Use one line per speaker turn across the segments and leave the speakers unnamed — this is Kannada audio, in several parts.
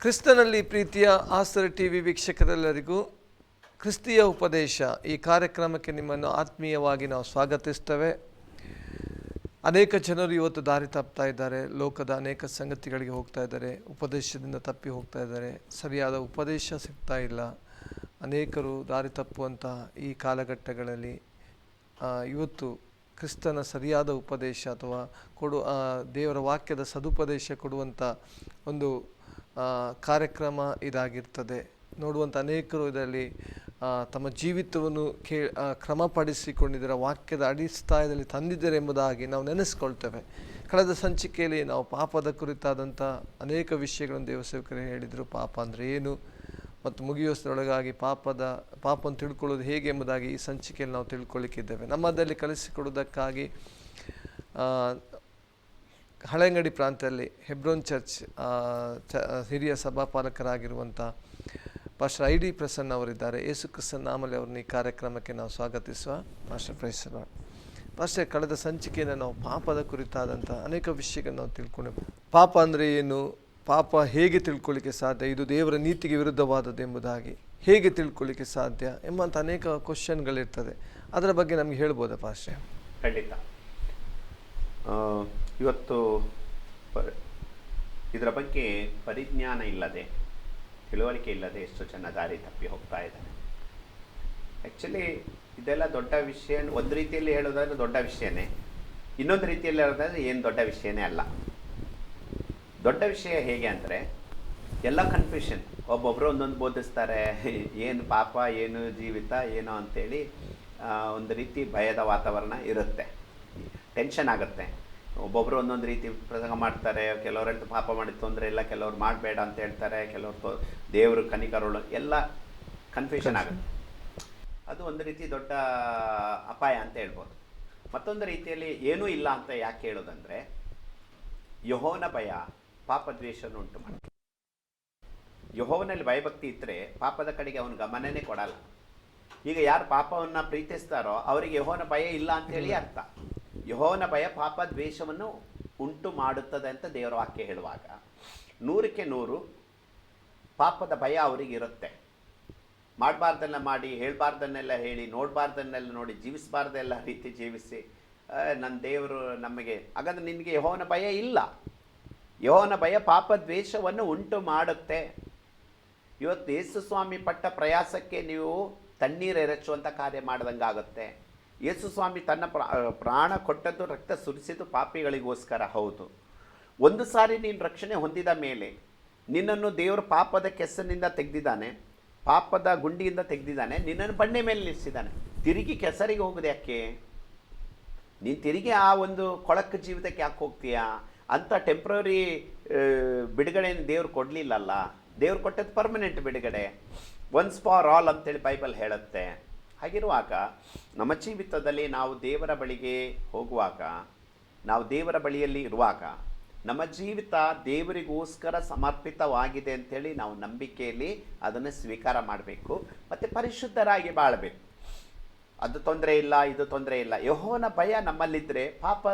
ಕ್ರಿಸ್ತನಲ್ಲಿ ಪ್ರೀತಿಯ ಆಸರೆ ಟಿವಿ ವೀಕ್ಷಕರೆಲ್ಲರಿಗೂ ಕ್ರಿಸ್ತಿಯ ಉಪದೇಶ ಈ ಕಾರ್ಯಕ್ರಮಕ್ಕೆ ನಿಮ್ಮನ್ನು ಆತ್ಮೀಯವಾಗಿ ನಾವು ಸ್ವಾಗತಿಸ್ತೇವೆ. ಅನೇಕ ಜನರು ಇವತ್ತು ದಾರಿ ತಪ್ತಾ ಇದ್ದಾರೆ, ಲೋಕದ ಅನೇಕ ಸಂಗತಿಗಳಿಗೆ ಹೋಗ್ತಾ ಇದ್ದಾರೆ, ಉಪದೇಶದಿಂದ ತಪ್ಪಿ ಹೋಗ್ತಾ ಇದ್ದಾರೆ, ಸರಿಯಾದ ಉಪದೇಶ ಸಿಗ್ತಾ ಇಲ್ಲ. ಅನೇಕರು ದಾರಿ ತಪ್ಪುವಂಥ ಈ ಕಾಲಘಟ್ಟಗಳಲ್ಲಿ ಇವತ್ತು ಕ್ರಿಸ್ತನ ಸರಿಯಾದ ಉಪದೇಶ ಅಥವಾ ದೇವರ ವಾಕ್ಯದ ಸದುಪದೇಶ ಕೊಡುವಂಥ ಒಂದು ಕಾರ್ಯಕ್ರಮ ಇದಾಗಿರ್ತದೆ. ನೋಡುವಂಥ ಅನೇಕರು ಇದರಲ್ಲಿ ತಮ್ಮ ಜೀವಿತವನ್ನು ಕ್ರಮಪಡಿಸಿಕೊಂಡಿದ್ದಾರೆ, ವಾಕ್ಯದ ಅಡಿಸ್ಥಾನದಲ್ಲಿ ತಂದಿದ್ದಾರೆ ಎಂಬುದಾಗಿ ನಾವು ನೆನೆಸ್ಕೊಳ್ತೇವೆ. ಕಳೆದ ಸಂಚಿಕೆಯಲ್ಲಿ ನಾವು ಪಾಪದ ಕುರಿತಾದಂಥ ಅನೇಕ ವಿಷಯಗಳನ್ನು ದೇವಸೇವಕರು ಹೇಳಿದರು. ಪಾಪ ಅಂದರೆ ಏನು ಮತ್ತು ಮುಗಿಯೋಷ್ಟರೊಳಗಾಗಿ ಪಾಪವನ್ನು ತಿಳ್ಕೊಳ್ಳೋದು ಹೇಗೆ ಎಂಬುದಾಗಿ ಈ ಸಂಚಿಕೆಯಲ್ಲಿ ನಾವು ತಿಳ್ಕೊಳ್ಳಿಕ್ಕಿದ್ದೇವೆ. ನಮ್ಮದಲ್ಲಿ ಕಲಿಸಿಕೊಡುವುದಕ್ಕಾಗಿ ಹಳೆಂಗಡಿ ಪ್ರಾಂತ್ಯದಲ್ಲಿ ಹೆಬ್ರೋನ್ ಚರ್ಚ್ ಹಿರಿಯ ಸಭಾಪಾಲಕರಾಗಿರುವಂಥ ಪಾಸ್ಟರ್ ಐ.ಡಿ. ಪ್ರಸನ್ನ ಅವರಿದ್ದಾರೆ. ಯೇಸು ಕ್ರಿಸ್ತನ ನಾಮದಲ್ಲಿ ಅವ್ರನ್ನ ಈ ಕಾರ್ಯಕ್ರಮಕ್ಕೆ ನಾವು ಸ್ವಾಗತಿಸುವ. ಪಾಸ್ಟರ್ ಪ್ರೈಸಲ್ಲ. ಪಾಸ್ಟರ್, ಕಳೆದ ಸಂಚಿಕೆಯನ್ನು ನಾವು ಪಾಪದ ಕುರಿತಾದಂಥ ಅನೇಕ ವಿಷಯಗಳನ್ನು ನಾವು ತಿಳ್ಕೊಂಡೆವು. ಪಾಪ ಅಂದರೆ ಏನು, ಪಾಪ ಹೇಗೆ ತಿಳ್ಕೊಳ್ಳಿಕ್ಕೆ ಸಾಧ್ಯ, ಇದು ದೇವರ ನೀತಿಗೆ ವಿರುದ್ಧವಾದದ್ದು ಎಂಬುದಾಗಿ ಹೇಗೆ ತಿಳ್ಕೊಳ್ಳಿಕ್ಕೆ ಸಾಧ್ಯ ಎಂಬಂಥ ಅನೇಕ ಕ್ವಶನ್ಗಳಿರ್ತದೆ. ಅದರ ಬಗ್ಗೆ ನಮಗೆ ಹೇಳ್ಬೋದಾ ಪಾಸ್ಟರ್?
ಖಂಡಿತ. ಇವತ್ತು ಇದರ ಬಗ್ಗೆ ಪರಿಜ್ಞಾನ ಇಲ್ಲದೆ, ತಿಳುವಳಿಕೆ ಇಲ್ಲದೆ ಎಷ್ಟೋ ಜನ ದಾರಿ ತಪ್ಪಿ ಹೋಗ್ತಾ ಇದ್ದಾರೆ. ಆ್ಯಕ್ಚುಲಿ ಇದೆಲ್ಲ ದೊಡ್ಡ ವಿಷಯ. ಒಂದು ರೀತಿಯಲ್ಲಿ ಹೇಳೋದಾದ್ರೆ ದೊಡ್ಡ ವಿಷಯನೇ, ಇನ್ನೊಂದು ರೀತಿಯಲ್ಲಿ ಹೇಳೋದಾದ್ರೆ ಏನು ದೊಡ್ಡ ವಿಷಯನೇ ಅಲ್ಲ. ದೊಡ್ಡ ವಿಷಯ ಹೇಗೆ ಅಂದರೆ ಎಲ್ಲ ಕನ್ಫ್ಯೂಷನ್. ಒಬ್ಬೊಬ್ಬರು ಒಂದೊಂದು ಬೋಧಿಸ್ತಾರೆ, ಏನು ಪಾಪ, ಏನು ಜೀವಿತ, ಏನೋ ಅಂಥೇಳಿ ಒಂದು ರೀತಿ ಭಯದ ವಾತಾವರಣ ಇರುತ್ತೆ, ಟೆನ್ಷನ್ ಆಗುತ್ತೆ. ಒಬ್ಬೊಬ್ಬರು ಒಂದೊಂದು ರೀತಿ ಪ್ರಸಂಗ ಮಾಡ್ತಾರೆ. ಕೆಲವರು ಹೇಳ್ತಾರೆ ಪಾಪ ಮಾಡಿದ ತೊಂದರೆ ಇಲ್ಲ, ಕೆಲವ್ರು ಮಾಡಬೇಡ ಅಂತ ಹೇಳ್ತಾರೆ, ಕೆಲವರು ದೇವರು ಕನಿಕರುಳು, ಎಲ್ಲ ಕನ್ಫ್ಯೂಷನ್ ಆಗುತ್ತೆ. ಅದು ಒಂದು ರೀತಿ ದೊಡ್ಡ ಅಪಾಯ ಅಂತ ಹೇಳ್ಬೋದು. ಮತ್ತೊಂದು ರೀತಿಯಲ್ಲಿ ಏನೂ ಇಲ್ಲ ಅಂತ ಯಾಕೆ ಹೇಳೋದಂದರೆ, ಯೆಹೋವನ ಭಯ ಪಾಪದ್ವೇಷವನ್ನು ಉಂಟು ಮಾಡ್ತಾರೆ. ಯೆಹೋವನಲ್ಲಿ ಭಯಭಕ್ತಿ ಇದ್ದರೆ ಪಾಪದ ಕಡೆಗೆ ಅವನ ಗಮನನೇ ಕೊಡಲ್ಲ. ಈಗ ಯಾರು ಪಾಪವನ್ನು ಪ್ರೀತಿಸ್ತಾರೋ ಅವರಿಗೆ ಯೆಹೋವನ ಭಯ ಇಲ್ಲ ಅಂತೇಳಿ ಅರ್ಥ. ಯೆಹೋವನ ಭಯ ಪಾಪ ದ್ವೇಷವನ್ನು ಉಂಟು ಮಾಡುತ್ತದೆ ಅಂತ ದೇವರ ವಾಕ್ಯ ಹೇಳುವಾಗ 100ಕ್ಕೆ 100 ಪಾಪದ ಭಯ ಅವರಿಗೆ ಇರುತ್ತೆ. ಮಾಡಬಾರ್ದನ್ನ ಮಾಡಿ, ಹೇಳಬಾರ್ದನ್ನೆಲ್ಲ ಹೇಳಿ, ನೋಡಬಾರ್ದನ್ನೆಲ್ಲ ನೋಡಿ, ಜೀವಿಸಬಾರ್ದೆಲ್ಲ ರೀತಿ ಜೀವಿಸಿ ನನ್ನ ದೇವರು ನಮಗೆ, ಹಾಗಾದ್ರೆ ನಿನಗೆ ಯೆಹೋವನ ಭಯ ಇಲ್ಲ. ಯೆಹೋವನ ಭಯ ಪಾಪ ದ್ವೇಷವನ್ನು ಉಂಟು ಮಾಡುತ್ತೆ. ಇವತ್ತು ಯೇಸು ಸ್ವಾಮಿ ಪಟ್ಟ ಪ್ರಯಾಸಕ್ಕೆ ನೀವು ತಣ್ಣೀರು ಎರಚುವಂಥ ಕಾರ್ಯ ಮಾಡ್ದಂಗಾಗುತ್ತೆ. ಯೇಸು ಸ್ವಾಮಿ ತನ್ನ ಪ್ರಾಣ ಕೊಟ್ಟದ್ದು, ರಕ್ತ ಸುರಿಸಿದ್ದು ಪಾಪಿಗಳಿಗೋಸ್ಕರ. ಹೌದು, ಒಂದು ಸಾರಿ ನೀನು ರಕ್ಷಣೆ ಹೊಂದಿದ ಮೇಲೆ ನಿನ್ನನ್ನು ದೇವರು ಪಾಪದ ಕೆಸರಿನಿಂದ ತೆಗೆದಿದ್ದಾನೆ, ಪಾಪದ ಗುಂಡಿಯಿಂದ ತೆಗೆದಿದ್ದಾನೆ, ನಿನ್ನನ್ನು ಬಂಡೆ ಮೇಲೆ ನಿಲ್ಲಿಸಿದ್ದಾನೆ. ತಿರುಗಿ ಕೆಸರಿಗೆ ಹೋಗೋದು ಯಾಕೆ? ನೀನು ತಿರುಗಿ ಆ ಒಂದು ಕೊಳಕು ಜೀವಿತಕ್ಕೆ ಯಾಕೆ ಹೋಗ್ತೀಯಾ? ಅಂಥ ಟೆಂಪ್ರರಿ ಬಿಡುಗಡೆಯನ್ನು ದೇವ್ರು ಕೊಡಲಿಲ್ಲಲ್ಲ. ದೇವ್ರು ಕೊಟ್ಟದ್ದು ಪರ್ಮನೆಂಟ್ ಬಿಡುಗಡೆ, ಒನ್ಸ್ ಫಾರ್ ಆಲ್ ಅಂತೇಳಿ ಬೈಬಲ್ ಹೇಳುತ್ತೆ. ಹಾಗಿರುವಾಗ ನಮ್ಮ ಜೀವಿತದಲ್ಲಿ ನಾವು ದೇವರ ಬಳಿಗೆ ಹೋಗುವಾಗ, ನಾವು ದೇವರ ಬಳಿಯಲ್ಲಿ ಇರುವಾಗ ನಮ್ಮ ಜೀವಿತ ದೇವರಿಗೋಸ್ಕರ ಸಮರ್ಪಿತವಾಗಿದೆ ಅಂಥೇಳಿ ನಾವು ನಂಬಿಕೆಯಲ್ಲಿ ಅದನ್ನು ಸ್ವೀಕಾರ ಮಾಡಬೇಕು ಮತ್ತು ಪರಿಶುದ್ಧರಾಗಿ ಬಾಳಬೇಕು. ಅದು ತೊಂದರೆ ಇಲ್ಲ, ಇದು ತೊಂದರೆ ಇಲ್ಲ. ಯೆಹೋವನ ಭಯ ನಮ್ಮಲ್ಲಿದ್ದರೆ ಪಾಪ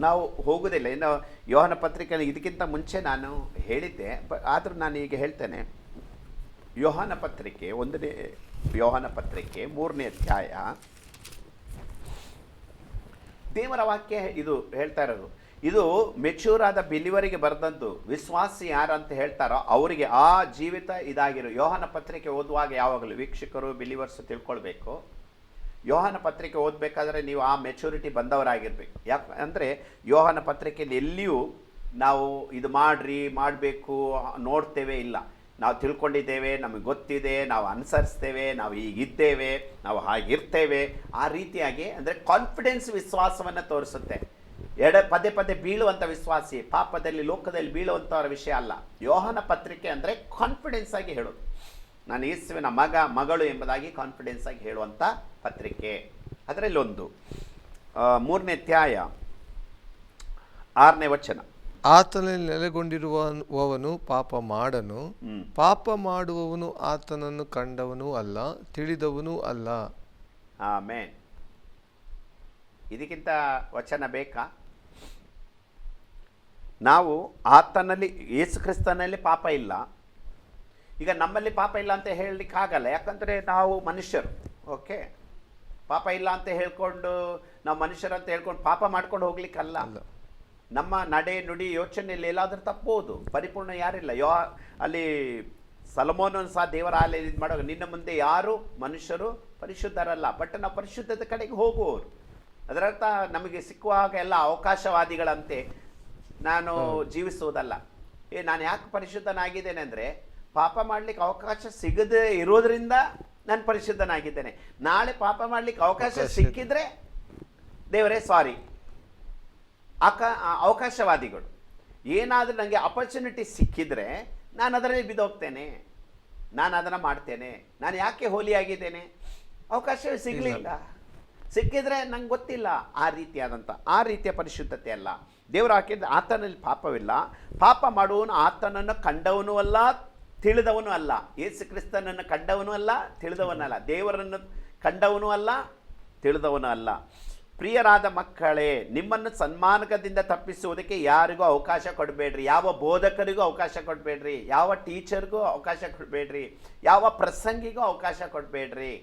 ನಾವು ಹೋಗೋದಿಲ್ಲ. ಇನ್ನು ಯೋಹನ ಪತ್ರಿಕೆಯಲ್ಲಿ ಇದಕ್ಕಿಂತ ಮುಂಚೆ ನಾನು ಹೇಳಿದ್ದೆ, ಆದರೂ ನಾನು ಈಗ ಹೇಳ್ತೇನೆ. ಯೋಹನ ಪತ್ರಿಕೆ 1ನೇ ಯೋಹನ ಪತ್ರಿಕೆ 3ನೇ ಅಧ್ಯಾಯ, ದೇವರ ವಾಕ್ಯ ಇದು ಹೇಳ್ತಾ ಇರೋದು. ಇದು ಮೆಚ್ಯೂರ್ ಆದ ಬಿಲಿವರಿಗೆ ಬರೆದದ್ದು. ವಿಶ್ವಾಸಿ ಯಾರಂತ ಹೇಳ್ತಾರೋ ಅವರಿಗೆ ಆ ಜೀವಿತ ಇದಾಗಿರೋ. ಯೋಹನ ಪತ್ರಿಕೆ ಓದುವಾಗ ಯಾವಾಗಲೂ ವೀಕ್ಷಕರು, ಬಿಲಿವರ್ಸ್ ತಿಳ್ಕೊಳ್ಬೇಕು, ಯೋಹನ ಪತ್ರಿಕೆ ಓದಬೇಕಾದ್ರೆ ನೀವು ಆ ಮೆಚುರಿಟಿ ಬಂದವರಾಗಿರ್ಬೇಕು. ಯಾಕಂದರೆ ಯೋಹನ ಪತ್ರಿಕೆಯಲ್ಲಿ ಎಲ್ಲಿಯೂ ನಾವು ಇದು ಮಾಡಬೇಕು ನೋಡ್ತೇವೆ ಇಲ್ಲ. ನಾವು ತಿಳ್ಕೊಂಡಿದ್ದೇವೆ, ನಮಗೆ ಗೊತ್ತಿದೆ, ನಾವು ಅನುಸರಿಸ್ತೇವೆ, ನಾವು ಹೀಗಿದ್ದೇವೆ, ನಾವು ಹಾಗಿರ್ತೇವೆ, ಆ ರೀತಿಯಾಗಿ ಅಂದರೆ ಕಾನ್ಫಿಡೆನ್ಸ್ ವಿಶ್ವಾಸವನ್ನು ತೋರಿಸುತ್ತೆ. ಪದೇ ಪದೇ ಬೀಳುವಂಥ ವಿಶ್ವಾಸಿ, ಪಾಪದಲ್ಲಿ ಲೋಕದಲ್ಲಿ ಬೀಳುವಂಥವರ ವಿಷಯ ಅಲ್ಲ. ಯೋಹನ ಪತ್ರಿಕೆ ಅಂದರೆ ಕಾನ್ಫಿಡೆನ್ಸ್ ಆಗಿ ಹೇಳೋದು, ನಾನು ಯೇಸುವಿನ ಮಗಳು ಎಂಬುದಾಗಿ ಕಾನ್ಫಿಡೆನ್ಸ್ ಆಗಿ ಹೇಳುವಂಥ ಪತ್ರಿಕೆ. ಅದರಲ್ಲಿ ಒಂದು 3ನೇ ಅಧ್ಯಾಯ 6ನೇ ವಚನ,
ಆತನಲ್ಲಿ ನೆಲೆಗೊಂಡಿರುವವನು ಪಾಪ ಮಾಡನು, ಪಾಪ ಮಾಡುವವನು ಆತನನ್ನು ಕಂಡವನೂ ಅಲ್ಲ, ತಿಳಿದವನೂ ಅಲ್ಲ.
ಆಮೇನ್. ಇದಕ್ಕಿಂತ ವಚನ ಬೇಕಾ? ನಾವು ಆತನಲ್ಲಿ, ಯೇಸು ಕ್ರಿಸ್ತನಲ್ಲಿ ಪಾಪ ಇಲ್ಲ. ಈಗ ನಮ್ಮಲ್ಲಿ ಪಾಪ ಇಲ್ಲ ಅಂತ ಹೇಳಲಿಕ್ಕಾಗಲ್ಲ, ಯಾಕಂದರೆ ನಾವು ಮನುಷ್ಯರು. ಓಕೆ, ಪಾಪ ಇಲ್ಲ ಅಂತ ಹೇಳ್ಕೊಂಡು ನಾವು ಮನುಷ್ಯರಂತ ಹೇಳ್ಕೊಂಡು ಪಾಪ ಮಾಡ್ಕೊಂಡು ಹೋಗ್ಲಿಕ್ಕಲ್ಲ. ನಮ್ಮ ನಡೆ ನುಡಿ ಯೋಚನೆಯಲ್ಲಿ ಎಲ್ಲಾದ್ರೂ ತಪ್ಪಬಹುದು, ಪರಿಪೂರ್ಣ ಯಾರಿಲ್ಲ. ಅಲ್ಲಿ ಸಲಮೋನನ್ನು ಸಹ ದೇವರ ಆಲಯ ಇದು ಮಾಡುವಾಗ, ನಿನ್ನ ಮುಂದೆ ಯಾರು ಮನುಷ್ಯರು ಪರಿಶುದ್ಧರಲ್ಲ, ಬಟ್ ನಾವು ಪರಿಶುದ್ಧದ ಕಡೆಗೆ ಹೋಗುವವರು. ಅದರರ್ಥ ನಮಗೆ ಸಿಕ್ಕುವಾಗ ಎಲ್ಲ ಅವಕಾಶವಾದಿಗಳಂತೆ ನಾನು ಜೀವಿಸುವುದಲ್ಲ. ನಾನು ಯಾಕೆ ಪರಿಶುದ್ಧನಾಗಿದ್ದೇನೆ ಅಂದರೆ, ಪಾಪ ಮಾಡಲಿಕ್ಕೆ ಅವಕಾಶ ಸಿಗದೆ ಇರೋದ್ರಿಂದ ನಾನು ಪರಿಶುದ್ಧನಾಗಿದ್ದೇನೆ. ನಾಳೆ ಪಾಪ ಮಾಡಲಿಕ್ಕೆ ಅವಕಾಶ ಸಿಕ್ಕಿದ್ರೆ ದೇವರೇ ಸಾರಿ. ಅವಕಾಶವಾದಿಗಳು ಏನಾದರೂ ನನಗೆ ಅಪರ್ಚುನಿಟಿ ಸಿಕ್ಕಿದ್ರೆ ನಾನು ಅದರಲ್ಲಿ ಬಿದ್ದೋಗ್ತೇನೆ, ನಾನು ಅದನ್ನು ಮಾಡ್ತೇನೆ. ನಾನು ಯಾಕೆ ಹೋಲಿಯಾಗಿದ್ದೇನೆ? ಅವಕಾಶವೇ ಸಿಗಲಿಲ್ಲ, ಸಿಕ್ಕಿದ್ರೆ ನಂಗೆ ಗೊತ್ತಿಲ್ಲ. ಆ ರೀತಿಯ ಪರಿಶುದ್ಧತೆ ಅಲ್ಲ. ದೇವರು ಹಾಕಿದ್ರೆ ಆತನಲ್ಲಿ ಪಾಪವಿಲ್ಲ, ಪಾಪ ಮಾಡುವವನು ಆತನನ್ನು ಕಂಡವನೂ ಅಲ್ಲ, ತಿಳಿದವನು ಅಲ್ಲ. ಯೇಸು ಕ್ರಿಸ್ತನನ್ನು ಕಂಡವನು ಅಲ್ಲ, ತಿಳಿದವನಲ್ಲ. ದೇವರನ್ನು ಕಂಡವನು ಅಲ್ಲ, ತಿಳಿದವನು ಅಲ್ಲ. ಪ್ರಿಯರಾದ ಮಕ್ಕಳೇ, ನಿಮ್ಮನ್ನು ಸನ್ಮಾರ್ಗದಿಂದ ತಪ್ಪಿಸುವುದಕ್ಕೆ ಯಾರಿಗೂ ಅವಕಾಶ ಕೊಡಬೇಡ್ರಿ, ಯಾವ ಬೋಧಕರಿಗೂ ಅವಕಾಶ ಕೊಡಬೇಡ್ರಿ, ಯಾವ ಟೀಚರ್ಗೂ ಅವಕಾಶ ಕೊಡಬೇಡ್ರಿ, ಯಾವ ಪ್ರಸಂಗಿಗೂ ಅವಕಾಶ ಕೊಡಬೇಡ್ರಿ.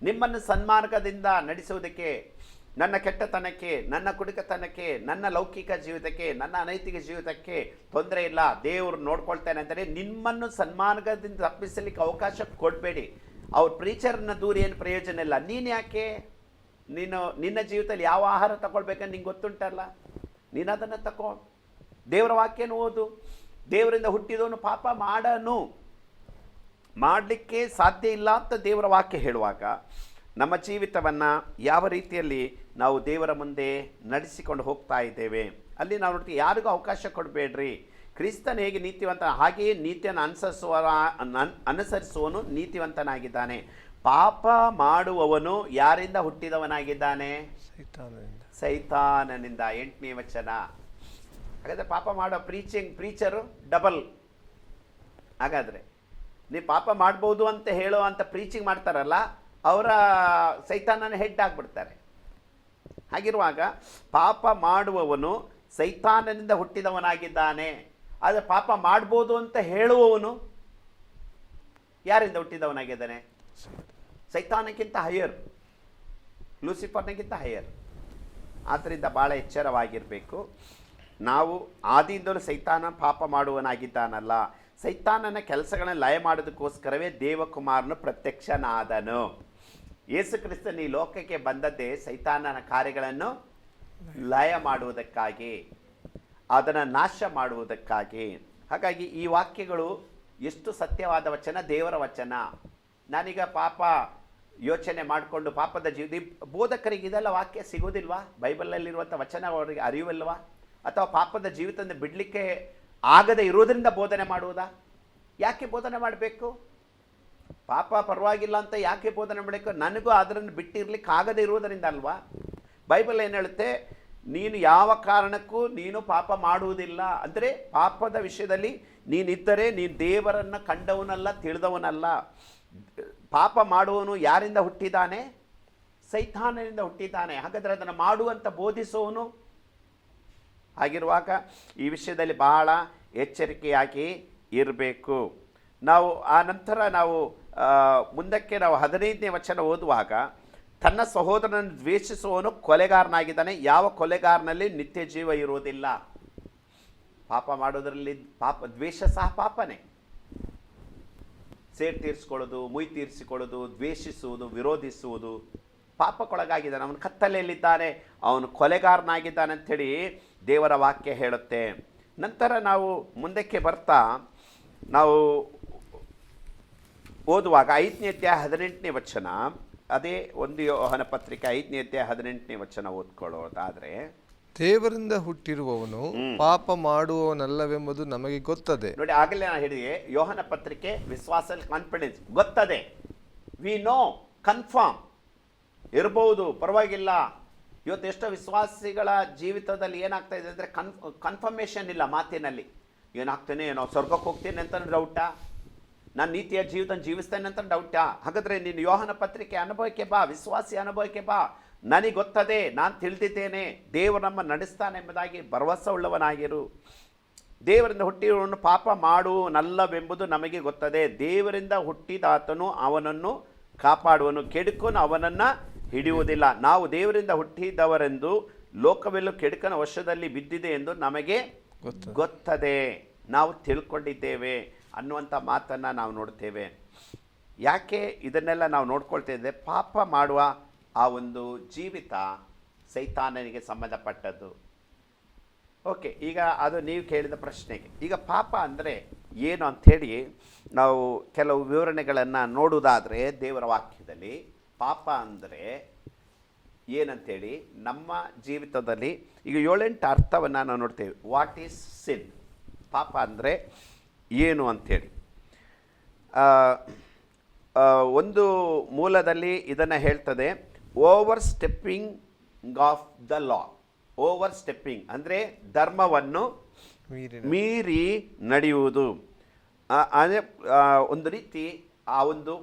ನಿಮ್ಮನ್ನು ಸನ್ಮಾರ್ಗದಿಂದ ನಡೆಸುವುದಕ್ಕೆ, ನನ್ನ ಕೆಟ್ಟತನಕ್ಕೆ, ನನ್ನ ಕುಡುಕತನಕ್ಕೆ, ನನ್ನ ಲೌಕಿಕ ಜೀವಿತಕ್ಕೆ, ನನ್ನ ಅನೈತಿಕ ಜೀವಿತಕ್ಕೆ ತೊಂದರೆ ಇಲ್ಲ, ದೇವರು ನೋಡ್ಕೊಳ್ತೇನೆ ಅಂದರೆ ನಿಮ್ಮನ್ನು ಸನ್ಮಾರ್ಗದಿಂದ ತಪ್ಪಿಸಲಿಕ್ಕೆ ಅವಕಾಶ ಕೊಡಬೇಡಿ. ಅವ್ರ ಪ್ರೀಚರ್ನ ದೂರ ಏನು ಪ್ರಯೋಜನ ಇಲ್ಲ. ನೀನು ಯಾಕೆ, ನಿನ್ನ ಜೀವಿತದಲ್ಲಿ ಯಾವ ಆಹಾರ ತಗೊಳ್ಬೇಕಂತ ನಿಂಗೆ ಗೊತ್ತುಂಟಲ್ಲ, ನೀನು ಅದನ್ನು ತಗೋ. ದೇವರ ವಾಕ್ಯನ ಓದು. ದೇವರಿಂದ ಹುಟ್ಟಿದವನು ಪಾಪ ಮಾಡಲಿಕ್ಕೆ ಸಾಧ್ಯ ಇಲ್ಲ ಅಂತ ದೇವರ ವಾಕ್ಯ ಹೇಳುವಾಗ, ನಮ್ಮ ಜೀವಿತವನ್ನು ಯಾವ ರೀತಿಯಲ್ಲಿ ನಾವು ದೇವರ ಮುಂದೆ ನಡೆಸಿಕೊಂಡು ಹೋಗ್ತಾ ಇದ್ದೇವೆ ಅಲ್ಲಿ ನಾವು ನೋಡ್ತೀವಿ. ಯಾರಿಗೂ ಅವಕಾಶ ಕೊಡಬೇಡ್ರಿ. ಕ್ರಿಸ್ತನ ಹೇಗೆ ನೀತಿವಂತ, ಹಾಗೆಯೇ ನೀತಿಯನ್ನು ಅನುಸರಿಸುವವನು ನೀತಿವಂತನಾಗಿದ್ದಾನೆ. ಪಾಪ ಮಾಡುವವನು ಯಾರಿಂದ ಹುಟ್ಟಿದವನಾಗಿದ್ದಾನೆ? ಸೈತಾನನಿಂದ. 8ನೇ ವಚನ. ಹಾಗಾದರೆ ಪಾಪ ಮಾಡೋ ಪ್ರೀಚರು ಡಬಲ್. ಹಾಗಾದರೆ ನೀವು ಪಾಪ ಮಾಡ್ಬೋದು ಅಂತ ಹೇಳುವಂಥ ಪ್ರೀಚಿಂಗ್ ಮಾಡ್ತಾರಲ್ಲ, ಅವರ ಸೈತಾನನ ಹೆಡ್ ಆಗಿಬಿಡ್ತಾರೆ. ಹಾಗಿರುವಾಗ ಪಾಪ ಮಾಡುವವನು ಸೈತಾನನಿಂದ ಹುಟ್ಟಿದವನಾಗಿದ್ದಾನೆ. ಆದರೆ ಪಾಪ ಮಾಡ್ಬೋದು ಅಂತ ಹೇಳುವವನು ಯಾರಿಂದ ಹುಟ್ಟಿದವನಾಗಿದ್ದಾನೆ? ಸೈತಾನಕ್ಕಿಂತ ಹೈಯರ್, ಲೂಸಿಫರ್ನಕ್ಕಿಂತ ಹೈಯರ್. ಆದ್ದರಿಂದ ಭಾಳ ಎಚ್ಚರವಾಗಿರಬೇಕು. ನಾವು ಆದಿಯಿಂದಲೂ ಸೈತಾನ ಪಾಪ ಮಾಡುವನಾಗಿದ್ದಾನಲ್ಲ, ಸೈತಾನನ ಕೆಲಸಗಳನ್ನು ಲಯ ಮಾಡೋದಕ್ಕೋಸ್ಕರವೇ ದೇವಕುಮಾರನು ಪ್ರತ್ಯಕ್ಷನಾದನು. ಯೇಸು ಕ್ರಿಸ್ತನ ಈ ಲೋಕಕ್ಕೆ ಬಂದದ್ದೇ ಸೈತಾನನ ಕಾರ್ಯಗಳನ್ನು ಲಯ ಮಾಡುವುದಕ್ಕಾಗಿ, ಅದನ್ನು ನಾಶ ಮಾಡುವುದಕ್ಕಾಗಿ. ಹಾಗಾಗಿ ಈ ವಾಕ್ಯಗಳು ಎಷ್ಟು ಸತ್ಯವಾದ ವಚನ, ದೇವರ ವಚನ. ನಾನೀಗ ಪಾಪ ಯೋಚನೆ ಮಾಡಿಕೊಂಡು ಪಾಪದ ಬೋಧಕರಿಗೆ ಇದೆಲ್ಲ ವಾಕ್ಯ ಸಿಗೋದಿಲ್ವಾ? ಬೈಬಲಲ್ಲಿರುವಂಥ ವಚನ ಅವರಿಗೆ ಅರಿವಿಲ್ವಾ? ಅಥವಾ ಪಾಪದ ಜೀವಿತದಿಂದ ಬಿಡಲಿಕ್ಕೆ ಆಗದೆ ಇರೋದರಿಂದ ಬೋಧನೆ ಮಾಡುವುದಾ? ಯಾಕೆ ಬೋಧನೆ ಮಾಡಬೇಕು? ಪಾಪ ಪರವಾಗಿಲ್ಲ ಅಂತ ಯಾಕೆ ಬೋಧನೆ ಮಾಡಬೇಕು? ನನಗೂ ಅದನ್ನು ಬಿಟ್ಟಿರ್ಲಿಕ್ಕೆ ಆಗದೆ ಇರುವುದರಿಂದ ಅಲ್ವಾ? ಬೈಬಲ್ ಏನು ಹೇಳುತ್ತೆ? ನೀನು ಯಾವ ಕಾರಣಕ್ಕೂ ನೀನು ಪಾಪ ಮಾಡುವುದಿಲ್ಲ ಅಂದರೆ, ಪಾಪದ ವಿಷಯದಲ್ಲಿ ನೀನಿದ್ದರೆ ನೀನು ದೇವರನ್ನು ಕಂಡವನಲ್ಲ, ತಿಳಿದವನಲ್ಲ. ಪಾಪ ಮಾಡುವವನು ಯಾರಿಂದ ಹುಟ್ಟಿದ್ದಾನೆ? ಸೈತಾನನಿಂದ ಹುಟ್ಟಿದ್ದಾನೆ. ಹಾಗಾದರೆ ಅದನ್ನು ಮಾಡುವಂತ ಬೋಧಿಸುವವನು. ಹಾಗಿರುವಾಗ ಈ ವಿಷಯದಲ್ಲಿ ಬಹಳ ಎಚ್ಚರಿಕೆಯಾಗಿ ಇರಬೇಕು ನಾವು. ಆ ನಂತರ ನಾವು ಮುಂದಕ್ಕೆ ನಾವು 15ನೇ ವಚನ ಓದುವಾಗ, ತನ್ನ ಸಹೋದರನನ್ನು ದ್ವೇಷಿಸುವವನು ಕೊಲೆಗಾರನಾಗಿದ್ದಾನೆ, ಯಾವ ಕೊಲೆಗಾರನಲ್ಲಿ ನಿತ್ಯ ಜೀವ ಇರುವುದಿಲ್ಲ. ಪಾಪ ಮಾಡೋದರಲ್ಲಿ ದ್ವೇಷ ಸಹ ಪಾಪನೇ. ಸೇರ್ ತೀರಿಸ್ಕೊಳ್ಳೋದು, ಮುಯ್ ತೀರಿಸಿಕೊಳ್ಳೋದು, ದ್ವೇಷಿಸುವುದು, ವಿರೋಧಿಸುವುದು ಪಾಪಕ್ಕೊಳಗಾಗಿದ್ದಾನೆ. ಅವನು ಕತ್ತಲೆಯಲ್ಲಿದ್ದಾನೆ, ಅವನು ಕೊಲೆಗಾರನಾಗಿದ್ದಾನೆ ಅಂಥೇಳಿ ದೇವರ ವಾಕ್ಯ ಹೇಳುತ್ತೆ. ನಂತರ ನಾವು ಮುಂದಕ್ಕೆ ಬರ್ತಾ ನಾವು ಓದುವಾಗ 5ನೇ ಅಧ್ಯಾಯ 18ನೇ ವಚನ, ಅದೇ 1 ಯೋಹನ ಪತ್ರಿಕೆ 5ನೇ ಅಧ್ಯಾಯ 18ನೇ ವಚನ ಓದ್ಕೊಳ್ಳೋದಾದರೆ,
ದೇವರಿಂದ ಹುಟ್ಟಿರುವವನು ಪಾಪ ಮಾಡುವವನಲ್ಲವೆಂಬುದು ನಮಗೆ ಗೊತ್ತದೆ.
ನೋಡಿ, ಆಗಲೇ ನಾನು ಹೇಳಿದೆ, ಯೋಹನ ಪತ್ರಿಕೆ ವಿಶ್ವಾಸ, ಕಾನ್ಫಿಡೆನ್ಸ್, ಗೊತ್ತದೆ. ವಿ ನೋ, ಕನ್ಫರ್ಮ್ ಇರಬಹುದು, ಪರವಾಗಿಲ್ಲ. ಇವತ್ತು ಎಷ್ಟೋ ವಿಶ್ವಾಸಿಗಳ ಜೀವಿತದಲ್ಲಿ ಏನಾಗ್ತಾ ಇದೆ ಅಂದರೆ ಕನ್ಫರ್ಮೇಷನ್ ಇಲ್ಲ ಮಾತಿನಲ್ಲಿ. ಏನಾಗ್ತೇನೆ, ಏನೋ ಸ್ವರ್ಗಕ್ಕೆ ಹೋಗ್ತೇನೆ ಅಂತ ಡೌಟಾ, ನಾನು ನೀತಿಯ ಜೀವಿತ ಜೀವಿಸ್ತೇನೆ ಅಂತ ಡೌಟಾ? ಹಾಗಾದರೆ ನೀನು ಯೋಹನ ಪತ್ರಿಕೆ ಅನುಭವಕ್ಕೆ ಬಾ, ವಿಶ್ವಾಸಿ ಅನುಭವಕ್ಕೆ ಬಾ. ನನಗೆ ಗೊತ್ತದೆ, ನಾನು ತಿಳಿದಿದ್ದೇನೆ, ದೇವರು ನಮ್ಮ ನಡೆಸ್ತಾನೆ ಎಂಬುದಾಗಿ ಭರವಸೆ ಉಳ್ಳವನಾಗಿರು. ದೇವರಿಂದ ಹುಟ್ಟಿರುವವನು ಪಾಪ ಮಾಡುವನಲ್ಲವೆಂಬುದು ನಮಗೆ ಗೊತ್ತದೆ. ದೇವರಿಂದ ಹುಟ್ಟಿದಾತನು ಅವನನ್ನು ಕಾಪಾಡುವನು, ಕೆಡುಕನು ಅವನನ್ನು ಹಿಡಿಯುವುದಿಲ್ಲ. ನಾವು ದೇವರಿಂದ ಹುಟ್ಟಿದವರೆಂದು ಲೋಕವೆಲ್ಲೂ ಕೆಡುಕನ ವಶದಲ್ಲಿ ಬಿದ್ದಿದೆ ಎಂದು ನಮಗೆ ಗೊತ್ತದೆ, ನಾವು ತಿಳ್ಕೊಂಡಿದ್ದೇವೆ ಅನ್ನುವಂಥ ಮಾತನ್ನು ನಾವು ನೋಡ್ತೇವೆ. ಯಾಕೆ ಇದನ್ನೆಲ್ಲ ನಾವು ನೋಡ್ಕೊಳ್ತಾ ಇದ್ದೇವೆ? ಪಾಪ ಮಾಡುವ ಆ ಒಂದು ಜೀವಿತ ಸೈತಾನನಿಗೆ ಸಂಬಂಧಪಟ್ಟದ್ದು. ಓಕೆ, ಈಗ ಅದು ನೀವು ಕೇಳಿದ ಪ್ರಶ್ನೆಗೆ, ಈಗ ಪಾಪ ಅಂದರೆ ಏನು ಅಂಥೇಳಿ ನಾವು ಕೆಲವು ವಿವರಣೆಗಳನ್ನು ನೋಡುವುದಾದರೆ, ದೇವರ ವಾಕ್ಯದಲ್ಲಿ ಪಾಪ ಅಂದರೆ ಏನಂತೇಳಿ ನಮ್ಮ ಜೀವಿತದಲ್ಲಿ ಈಗ 7-8 ಅರ್ಥವನ್ನು ನಾವು ನೋಡ್ತೇವೆ. ವಾಟ್ ಈಸ್ ಸಿನ್? ಪಾಪ ಅಂದರೆ ಏನು ಅಂಥೇಳಿ ಒಂದು ಮೂಲದಲ್ಲಿ ಇದನ್ನು ಹೇಳ್ತದೆ, over stepping of the law. Over stepping ಅಂದರೆ ಧರ್ಮವನ್ನು ಮೀರಿ ನಡೆಯುವುದು. ಅಂದರೆ ಒಂದು ರೀತಿ ಆ ಒಂದು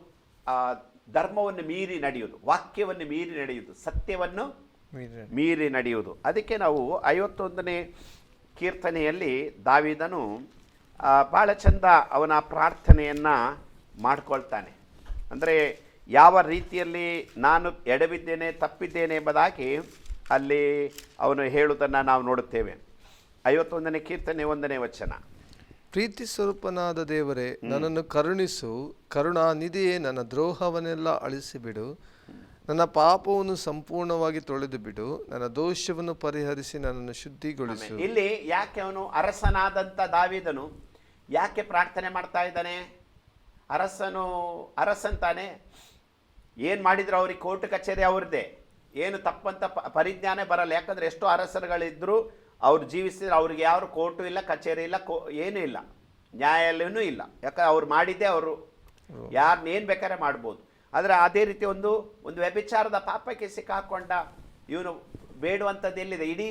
ಧರ್ಮವನ್ನು ಮೀರಿ ನಡೆಯುವುದು, ವಾಕ್ಯವನ್ನು ಮೀರಿ ನಡೆಯುವುದು, ಸತ್ಯವನ್ನು ಮೀರಿ ನಡೆಯುವುದು. ಅದಕ್ಕೆ ನಾವು 51ನೇ ಕೀರ್ತನೆಯಲ್ಲಿ ದಾವೀದನು ಭಾಳ ಚಂದ ಅವನ ಪ್ರಾರ್ಥನೆಯನ್ನು ಮಾಡ್ಕೊಳ್ತಾನೆ. ಅಂದರೆ ಯಾವ ರೀತಿಯಲ್ಲಿ ನಾನು ಎಡವಿದ್ದೇನೆ, ತಪ್ಪಿದ್ದೇನೆ ಎಂಬುದಾಗಿ ಅಲ್ಲಿ ಅವನು ಹೇಳುವುದನ್ನು ನಾವು ನೋಡುತ್ತೇವೆ. 51ನೇ ಕೀರ್ತನೆ 1ನೇ ವಚನ.
ಪ್ರೀತಿ ಸ್ವರೂಪನಾದ ದೇವರೇ, ನನ್ನನ್ನು ಕರುಣಿಸು, ಕರುಣಾನಿಧಿಯೇ, ನನ್ನ ದ್ರೋಹವನ್ನೆಲ್ಲ ಅಳಿಸಿಬಿಡು, ನನ್ನ ಪಾಪವನ್ನು ಸಂಪೂರ್ಣವಾಗಿ ತೊಳೆದು ಬಿಡು, ನನ್ನ ದೋಷವನ್ನು ಪರಿಹರಿಸಿ ನನ್ನನ್ನು ಶುದ್ಧಿಗೊಳಿಸು.
ಇಲ್ಲಿ ಯಾಕೆ ಅವನು ಅರಸನಾದಂಥ ದಾವೀದನು ಯಾಕೆ ಪ್ರಾರ್ಥನೆ ಮಾಡ್ತಾ ಇದ್ದಾನೆ? ಅರಸಂತಾನೆ, ಏನು ಮಾಡಿದ್ರು ಅವ್ರಿಗೆ ಕೋರ್ಟ್ ಕಚೇರಿ ಅವ್ರದ್ದೇ, ಏನು ತಪ್ಪಂತ ಪರಿಜ್ಞಾನ ಬರಲ್ಲ. ಯಾಕಂದರೆ ಎಷ್ಟೋ ಅರಸರುಗಳಿದ್ದರು, ಅವ್ರು ಜೀವಿಸಿದ್ರೆ ಅವ್ರಿಗೆ ಯಾವ ಕೋರ್ಟು ಇಲ್ಲ, ಕಚೇರಿ ಇಲ್ಲ, ಏನೂ ಇಲ್ಲ, ನ್ಯಾಯಾಲಯನೂ ಇಲ್ಲ. ಯಾಕಂದ್ರೆ ಅವ್ರು ಮಾಡಿದ್ದೇ ಅವರು ಯಾರನ್ನೇನು ಬೇಕಾದ್ರೆ ಮಾಡ್ಬೋದು. ಆದರೆ ಅದೇ ರೀತಿ ಒಂದು ವ್ಯಭಿಚಾರದ ಪಾಪಕ್ಕೆ ಸಿಕ್ಕಾಕೊಂಡ ಇವನು ಬೇಡುವಂಥದ್ದು ಎಲ್ಲಿದೆ? ಇಡೀ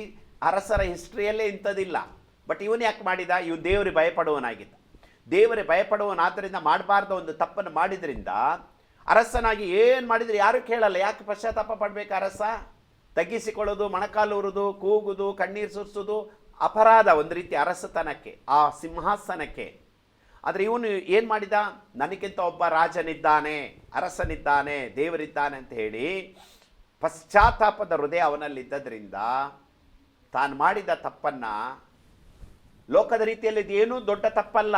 ಅರಸರ ಹಿಸ್ಟ್ರಿಯಲ್ಲೇ ಇಂಥದ್ದಿಲ್ಲ. ಬಟ್ ಇವನು ಯಾಕೆ ಮಾಡಿದ? ಇವನು ದೇವರಿಗೆ ಭಯಪಡುವನಾಗಿದ್ದ. ದೇವರಿಗೆ ಭಯಪಡುವನಾದ್ದರಿಂದ ಮಾಡಬಾರ್ದ ಒಂದು ತಪ್ಪನ್ನು ಮಾಡಿದ್ರಿಂದ ಅರಸನಾಗಿ ಏನು ಮಾಡಿದರೆ ಯಾರೂ ಕೇಳಲ್ಲ. ಯಾಕೆ ಪಶ್ಚಾತ್ತಾಪ ಪಡಬೇಕು? ಅರಸ ತಗ್ಗಿಸಿಕೊಳ್ಳೋದು, ಮೊಣಕಾಲು ಉರುದು, ಕೂಗುದು, ಕಣ್ಣೀರು ಸುರಿಸೋದು ಅಪರಾಧ ಒಂದು ರೀತಿ ಅರಸತನಕ್ಕೆ, ಆ ಸಿಂಹಾಸನಕ್ಕೆ. ಆದರೆ ಇವನು ಏನು ಮಾಡಿದ? ನನಗಿಂತ ಒಬ್ಬ ರಾಜನಿದ್ದಾನೆ, ಅರಸನಿದ್ದಾನೆ, ದೇವರಿದ್ದಾನೆ ಅಂತ ಹೇಳಿ ಪಶ್ಚಾತ್ತಾಪದ ಹೃದಯ ಅವನಲ್ಲಿದ್ದರಿಂದ ತಾನು ಮಾಡಿದ ತಪ್ಪನ್ನು, ಲೋಕದ ರೀತಿಯಲ್ಲಿ ಇದೇನೂ ದೊಡ್ಡ ತಪ್ಪಲ್ಲ,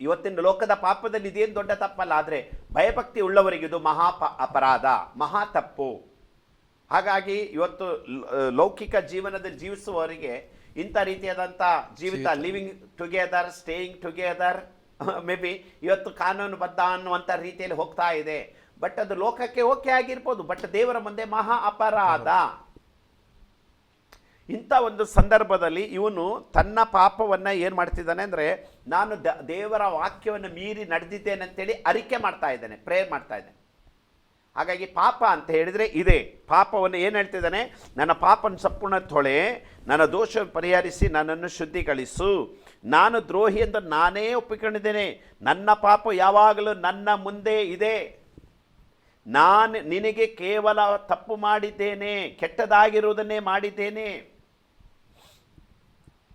ಇವತ್ತಿನ ಲೋಕದ ಪಾಪದಲ್ಲಿ ಇದೇನು ದೊಡ್ಡ ತಪ್ಪಲ್ಲ, ಆದರೆ ಭಯಭಕ್ತಿ ಉಳ್ಳವರಿಗೆ ಇದು ಅಪರಾಧ, ಮಹಾ ತಪ್ಪು. ಹಾಗಾಗಿ ಇವತ್ತು ಲೌಕಿಕ ಜೀವನದಲ್ಲಿ ಜೀವಿಸುವವರಿಗೆ ಇಂಥ ರೀತಿಯಾದಂಥ ಜೀವಿತ, living together, staying together, may be ಇವತ್ತು ಕಾನೂನುಬದ್ಧ ಅನ್ನುವಂಥ ರೀತಿಯಲ್ಲಿ ಹೋಗ್ತಾ ಇದೆ. ಬಟ್ ಅದು ಲೋಕಕ್ಕೆ ಓಕೆ ಆಗಿರ್ಬೋದು, ಬಟ್ ದೇವರ ಮುಂದೆ ಮಹಾ ಅಪರಾಧ. ಇಂಥ ಒಂದು ಸಂದರ್ಭದಲ್ಲಿ ಇವನು ತನ್ನ ಪಾಪವನ್ನು ಏನು ಮಾಡ್ತಿದ್ದಾನೆ ಅಂದರೆ, ನಾನು ದೇವರ ವಾಕ್ಯವನ್ನು ಮೀರಿ ನಡೆದಿದ್ದೇನೆ ಅಂತೇಳಿ ಅರಿಕೆ ಮಾಡ್ತಾ ಇದ್ದಾನೆ, ಪ್ರೇಯರ್ ಮಾಡ್ತಾ ಇದ್ದಾನೆ. ಹಾಗಾಗಿ ಪಾಪ ಅಂತ ಹೇಳಿದರೆ ಇದೆ. ಪಾಪವನ್ನು ಏನು ಹೇಳ್ತಿದ್ದಾನೆ? ನನ್ನ ಪಾಪನ ಸಂಪೂರ್ಣ ತೊಳೆ, ನನ್ನ ದೋಷ ಪರಿಹರಿಸಿ ನನ್ನನ್ನು ಶುದ್ಧಿಗೊಳಿಸು. ನಾನು ದ್ರೋಹಿ ಎಂದು ನಾನೇ ಒಪ್ಪಿಕೊಂಡಿದ್ದೇನೆ, ನನ್ನ ಪಾಪ ಯಾವಾಗಲೂ ನನ್ನ ಮುಂದೆ ಇದೆ. ನಾನು ನಿನಗೆ ಕೇವಲ ತಪ್ಪು ಮಾಡಿದ್ದೇನೆ, ಕೆಟ್ಟದಾಗಿರುವುದನ್ನೇ ಮಾಡಿದ್ದೇನೆ.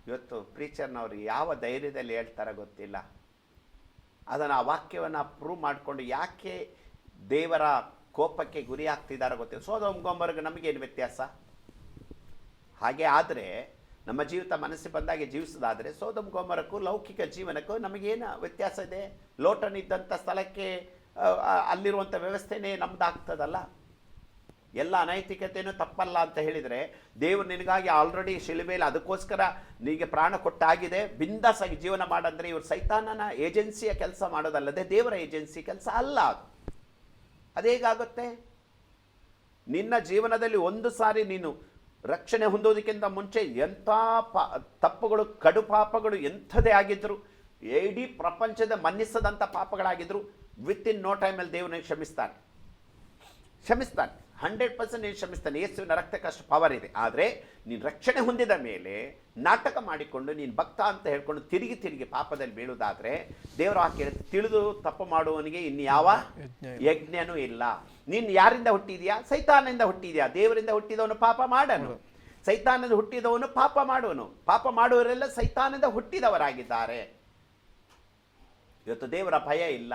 ಇವತ್ತು ಪ್ರೀಚರ್ನವ್ರಿಗೆ ಯಾವ ಧೈರ್ಯದಲ್ಲಿ ಹೇಳ್ತಾರೆ ಗೊತ್ತಿಲ್ಲ. ಅದನ್ನು ಆ ವಾಕ್ಯವನ್ನು ಪ್ರೂವ್ ಮಾಡಿಕೊಂಡು ಯಾಕೆ ದೇವರ ಕೋಪಕ್ಕೆ ಗುರಿ ಆಗ್ತಿದ್ದಾರೆ ಗೊತ್ತಿಲ್ಲ. ಸೊದೋಮ್ ಗೊಮೋರಗೆ ನಮಗೇನು ವ್ಯತ್ಯಾಸ? ಹಾಗೆ ಆದರೆ ನಮ್ಮ ಜೀವಿತ ಮನಸ್ಸಿಗೆ ಬಂದಾಗೆ ಜೀವಿಸೋದಾದರೆ ಸೊದೋಮ್ ಗೊಮೋರಕ್ಕೂ ಲೌಕಿಕ ಜೀವನಕ್ಕೂ ನಮಗೇನು ವ್ಯತ್ಯಾಸ ಇದೆ? ಲೋಟನಿದ್ದಂಥ ಸ್ಥಳಕ್ಕೆ ಅಲ್ಲಿರುವಂಥ ವ್ಯವಸ್ಥೆನೇ ನಮ್ದಾಗ್ತದಲ್ಲ. ಎಲ್ಲ ಅನೈತಿಕತೆಯೂ ತಪ್ಪಲ್ಲ ಅಂತ ಹೇಳಿದರೆ, ದೇವರು ನಿನಗಾಗಿ ಆಲ್ರೆಡಿ ಶಿಲುಬೆಯಲ್ಲಿ ಅದಕ್ಕೋಸ್ಕರ ನಿನಗೆ ಪ್ರಾಣ ಕೊಟ್ಟಾಗಿದೆ, ಬಿಂದಾಸಾಗಿ ಜೀವನ ಮಾಡಂದರೆ ಇವರು ಸೈತಾನನ ಏಜೆನ್ಸಿಯ ಕೆಲಸ ಮಾಡೋದಲ್ಲದೆ ದೇವರ ಏಜೆನ್ಸಿ ಕೆಲಸ ಅಲ್ಲ ಅದು. ಅದೇಗಾಗುತ್ತೆ? ನಿನ್ನ ಜೀವನದಲ್ಲಿ ಒಂದು ಸಾರಿ ನೀನು ರಕ್ಷಣೆ ಹೊಂದೋದಕ್ಕಿಂತ ಮುಂಚೆ ಎಂಥ ತಪ್ಪುಗಳು, ಕಡು ಪಾಪಗಳು ಎಂಥದೇ ಆಗಿದ್ರು, ಇಡೀ ಪ್ರಪಂಚದ ಮನ್ನಿಸದಂಥ ಪಾಪಗಳಾಗಿದ್ರು, ವಿತ್ ಇನ್ ನೋ ಟೈಮಲ್ಲಿ ದೇವರನ್ನ ಕ್ಷಮಿಸ್ತಾನೆ. 100% ನೀನು ಕ್ಷಮಿಸ್ತಾನೆ. ಯೇಸುವಿನ ರಕ್ತಕ್ಕೆ ಅಷ್ಟು ಪವರ್ ಇದೆ. ಆದರೆ ನೀನು ರಕ್ಷಣೆ ಹೊಂದಿದ ಮೇಲೆ ನಾಟಕ ಮಾಡಿಕೊಂಡು ನೀನು ಭಕ್ತ ಅಂತ ಹೇಳ್ಕೊಂಡು ತಿರುಗಿ ಪಾಪದಲ್ಲಿ ಬೀಳುವುದಾದರೆ ದೇವರ ವಾಕ್ಯ ತಿಳಿದು ತಪ್ಪು ಮಾಡುವವನಿಗೆ ಇನ್ಯಾವ ಯಜ್ಞನೂ ಇಲ್ಲ. ನೀನು ಯಾರಿಂದ ಹುಟ್ಟಿದೆಯಾ? ಸೈತಾನದಿಂದ ಹುಟ್ಟಿದೆಯಾ? ದೇವರಿಂದ ಹುಟ್ಟಿದವನು ಪಾಪ ಮಾಡನು, ಸೈತಾನದಿಂದ ಹುಟ್ಟಿದವನು ಪಾಪ ಮಾಡುವನು. ಪಾಪ ಮಾಡುವವರೆಲ್ಲ ಸೈತಾನದಿಂದ ಹುಟ್ಟಿದವರಾಗಿದ್ದಾರೆ. ಇವತ್ತು ದೇವರ ಭಯ ಇಲ್ಲ.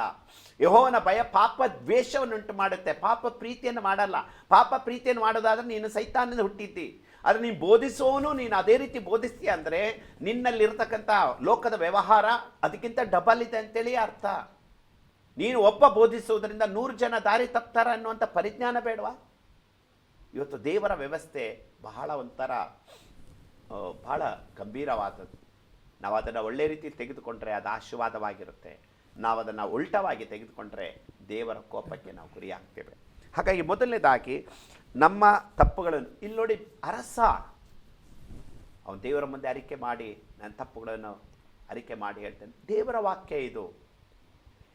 ಯೆಹೋವನ ಭಯ ಪಾಪ ದ್ವೇಷವನ್ನುಂಟು ಮಾಡುತ್ತೆ, ಪಾಪ ಪ್ರೀತಿಯನ್ನು ಮಾಡಲ್ಲ. ಪಾಪ ಪ್ರೀತಿಯನ್ನು ಮಾಡೋದಾದ್ರೆ ನೀನು ಸೈತಾನದಿಂದ ಹುಟ್ಟಿದ್ದಿ. ಆದರೆ ನೀನು ಬೋಧಿಸೋನು, ನೀನು ಅದೇ ರೀತಿ ಬೋಧಿಸ್ತೀಯ ಅಂದರೆ ನಿನ್ನಲ್ಲಿರ್ತಕ್ಕಂಥ ಲೋಕದ ವ್ಯವಹಾರ ಅದಕ್ಕಿಂತ ಡಬಲ್ ಇದೆ ಅಂತೇಳಿ ಅರ್ಥ. ನೀನು ಒಬ್ಬ ಬೋಧಿಸುವುದರಿಂದ 100 ಜನ ದಾರಿ ತಪ್ತಾರೆ ಅನ್ನುವಂಥ ಪರಿಜ್ಞಾನ ಬೇಡವಾ? ಇವತ್ತು ದೇವರ ವ್ಯವಸ್ಥೆ ಬಹಳ ಒಂಥರ ಬಹಳ ಗಂಭೀರವಾದದ್ದು. ನಾವು ಅದನ್ನು ಒಳ್ಳೆ ರೀತಿ ತೆಗೆದುಕೊಂಡ್ರೆ ಅದು ಆಶೀರ್ವಾದವಾಗಿರುತ್ತೆ. ನಾವು ಅದನ್ನು ಉಲ್ಟವಾಗಿ ತೆಗೆದುಕೊಂಡ್ರೆ ದೇವರ ಕೋಪಕ್ಕೆ ನಾವು ಗುರಿಯಾಗ್ತೇವೆ. ಹಾಗಾಗಿ ಮೊದಲನೇದಾಗಿ ನಮ್ಮ ತಪ್ಪುಗಳನ್ನು ಇಲ್ಲಿ ನೋಡಿ, ಅರಸ ಅವನು ದೇವರ ಮುಂದೆ ಅರಿಕೆ ಮಾಡಿ, ನನ್ನ ತಪ್ಪುಗಳನ್ನು ಅರಿಕೆ ಮಾಡಿ ಹೇಳ್ತೇನೆ. ದೇವರ ವಾಕ್ಯ ಇದು.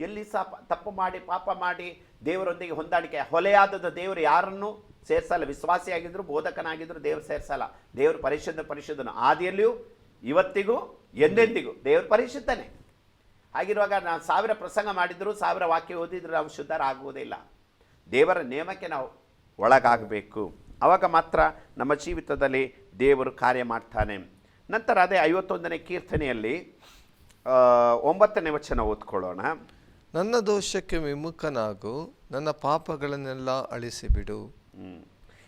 ಎಲ್ಲಿ ಸಹ ತಪ್ಪು ಮಾಡಿ ಪಾಪ ಮಾಡಿ ದೇವರೊಂದಿಗೆ ಹೊಂದಾಣಿಕೆ, ಹೊಲೆಯಾದದ ದೇವರು ಯಾರನ್ನು ಸೇರಿಸಲ್ಲ. ವಿಶ್ವಾಸಿಯಾಗಿದ್ದರು, ಬೋಧಕನಾಗಿದ್ದರು ದೇವರು ಸೇರಿಸಲ್ಲ. ದೇವರು ಪರಿಶುದ್ಧನು, ಆದಿಯಲ್ಲಿಯೂ ಇವತ್ತಿಗೂ ಎಂದೆಂದಿಗೂ ದೇವರು ಪರಿಶುದ್ಧನೇ. ಹಾಗಿರುವಾಗ ನಾವು 1000 ಪ್ರಸಂಗ ಮಾಡಿದ್ರು, 1000 ವಾಕ್ಯ ಓದಿದ್ರು ನಾವು ಶುದ್ಧರಾಗುವುದಿಲ್ಲ. ದೇವರ ನೇಮಕ್ಕೆ ನಾವು ಒಳಗಾಗಬೇಕು. ಆವಾಗ ಮಾತ್ರ ನಮ್ಮ ಜೀವಿತದಲ್ಲಿ ದೇವರು ಕಾರ್ಯ ಮಾಡ್ತಾನೆ. ನಂತರ ಅದೇ 51ನೇ ಕೀರ್ತನೆಯಲ್ಲಿ 9ನೇ ವಚನ ಓದ್ಕೊಳ್ಳೋಣ.
ನನ್ನ ದೋಷಕ್ಕೆ ವಿಮುಖನಾಗು, ನನ್ನ ಪಾಪಗಳನ್ನೆಲ್ಲ ಅಳಿಸಿಬಿಡು.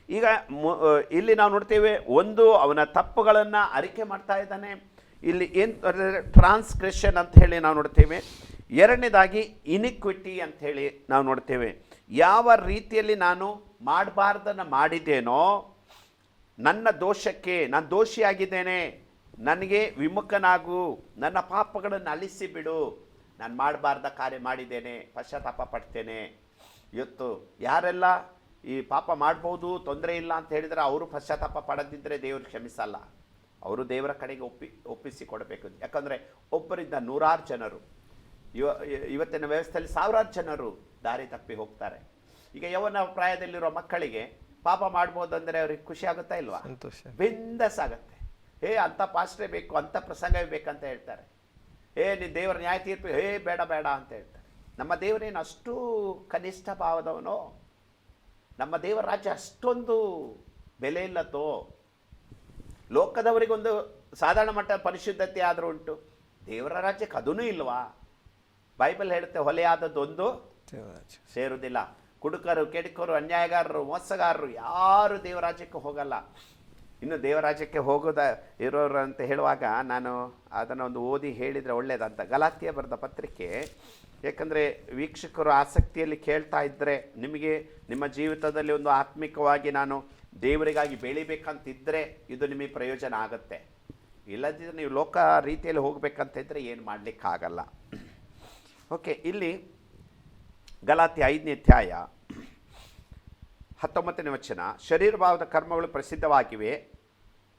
ಈಗ ಇಲ್ಲಿ ನಾವು ನೋಡ್ತೇವೆ, ಒಂದು ಅವನ ತಪ್ಪುಗಳನ್ನು ಅರಿಕೆ ಮಾಡ್ತಾ ಇದ್ದಾನೆ. ಇಲ್ಲಿ ಏನು ಟ್ರಾನ್ಸ್ಗ್ರೆಷನ್ ಅಂತ ಹೇಳಿ ನಾವು ನೋಡ್ತೇವೆ. ಎರಡನೇದಾಗಿ ಇನಿಕ್ವಿಟಿ ಅಂತ ಹೇಳಿ ನಾವು ನೋಡ್ತೇವೆ. ಯಾವ ರೀತಿಯಲ್ಲಿ ನಾನು ಮಾಡಬಾರ್ದನ್ನು ಮಾಡಿದ್ದೇನೋ, ನನ್ನ ದೋಷಕ್ಕೆ ನಾನು ದೋಷಿಯಾಗಿದ್ದೇನೆ, ನನಗೆ ವಿಮುಖನಾಗು, ನನ್ನ ಪಾಪಗಳನ್ನು ಅಳಿಸಿಬಿಡು, ನಾನು ಮಾಡಬಾರ್ದ ಕಾರ್ಯ ಮಾಡಿದ್ದೇನೆ, ಪಶ್ಚಾತ್ತಾಪ ಪಡ್ತೇನೆ. ಇವತ್ತು ಯಾರೆಲ್ಲ ಈ ಪಾಪ ಮಾಡ್ಬೋದು, ತೊಂದರೆ ಇಲ್ಲ ಅಂತ ಹೇಳಿದರೆ ಅವರು ಪಶ್ಚಾತ್ತಾಪ ಪಡದಿದ್ದರೆ ದೇವರು ಕ್ಷಮಿಸಲ್ಲ. ಅವರು ದೇವರ ಕಡೆಗೆ ಒಪ್ಪಿಸಿ ಕೊಡಬೇಕು. ಯಾಕಂದರೆ ಒಬ್ಬರಿಂದ 100 ಜನರು, ಇವತ್ತಿನ ವ್ಯವಸ್ಥೆಯಲ್ಲಿ 1000 ಜನರು ದಾರಿ ತಪ್ಪಿ ಹೋಗ್ತಾರೆ. ಈಗ ಯೌವನ ಪ್ರಾಯದಲ್ಲಿರೋ ಮಕ್ಕಳಿಗೆ ಪಾಪ ಮಾಡ್ಬೋದು ಅಂದರೆ ಅವ್ರಿಗೆ ಖುಷಿ ಆಗುತ್ತಾ ಇಲ್ವಾ? ಬಿಂದಸ್ ಆಗುತ್ತೆ. ಅಂಥ ಪಾಸ್ಟ್ರೇ ಬೇಕು, ಅಂಥ ಪ್ರಸಂಗವೇ ಬೇಕಂತ ಹೇಳ್ತಾರೆ. ನೀನು ದೇವರ ನ್ಯಾಯ ತೀರ್ಪು ಬೇಡ ಅಂತ ಹೇಳ್ತಾರೆ. ನಮ್ಮ ದೇವರೇನು ಅಷ್ಟು ಕನಿಷ್ಠ ಭಾವದವನೋ? ನಮ್ಮ ದೇವರ ರಾಜ್ಯ ಅಷ್ಟೊಂದು ಬೆಲೆ ಇಲ್ಲತ್ತೋ? ಲೋಕದವರಿಗೊಂದು ಸಾಧಾರಣ ಮಟ್ಟದ ಪರಿಶುದ್ಧತೆ ಆದರೂ ಉಂಟು, ದೇವರ ರಾಜ್ಯಕ್ಕೆ ಅದೂ ಇಲ್ವಾ? ಬೈಬಲ್ ಹೇಳುತ್ತೆ, ಹೊಲೆಯಾದದ್ದೊಂದು ಸೇರುವುದಿಲ್ಲ. ಕುಡುಕರು, ಕೆಡುಕರು, ಅನ್ಯಾಯಗಾರರು, ಮೋಸಗಾರರು ಯಾರು ದೇವರಾಜ್ಯಕ್ಕೆ ಹೋಗಲ್ಲ. ಇನ್ನು ದೇವರಾಜ್ಯಕ್ಕೆ ಇರೋರು ಅಂತ ಹೇಳುವಾಗ ನಾನು ಅದನ್ನು ಒಂದು ಓದಿ ಹೇಳಿದರೆ ಒಳ್ಳೆಯದಂತ. ಗಲಾತ್ಯ ಬರೆದ ಪತ್ರಿಕೆ. ಯಾಕಂದರೆ ವೀಕ್ಷಕರು ಆಸಕ್ತಿಯಲ್ಲಿ ಕೇಳ್ತಾ ಇದ್ದರೆ, ನಿಮಗೆ ನಿಮ್ಮ ಜೀವಿತದಲ್ಲಿ ಒಂದು ಆತ್ಮಿಕವಾಗಿ ನಾನು ದೇವರಿಗಾಗಿ ಬೆಳಿಬೇಕಂತಿದ್ದರೆ ಇದು ನಿಮಗೆ ಪ್ರಯೋಜನ ಆಗುತ್ತೆ. ಇಲ್ಲದಿದ್ದರೆ ನೀವು ಲೋಕ ರೀತಿಯಲ್ಲಿ ಹೋಗಬೇಕಂತಿದ್ದರೆ ಏನು ಮಾಡಲಿಕ್ಕಾಗಲ್ಲ. ಓಕೆ, ಇಲ್ಲಿ ಗಲಾತ್ಯ 5ನೇ ಅಧ್ಯಾಯ 19ನೇ ವಚನ. ಶರೀರ ಭಾವದ ಕರ್ಮಗಳು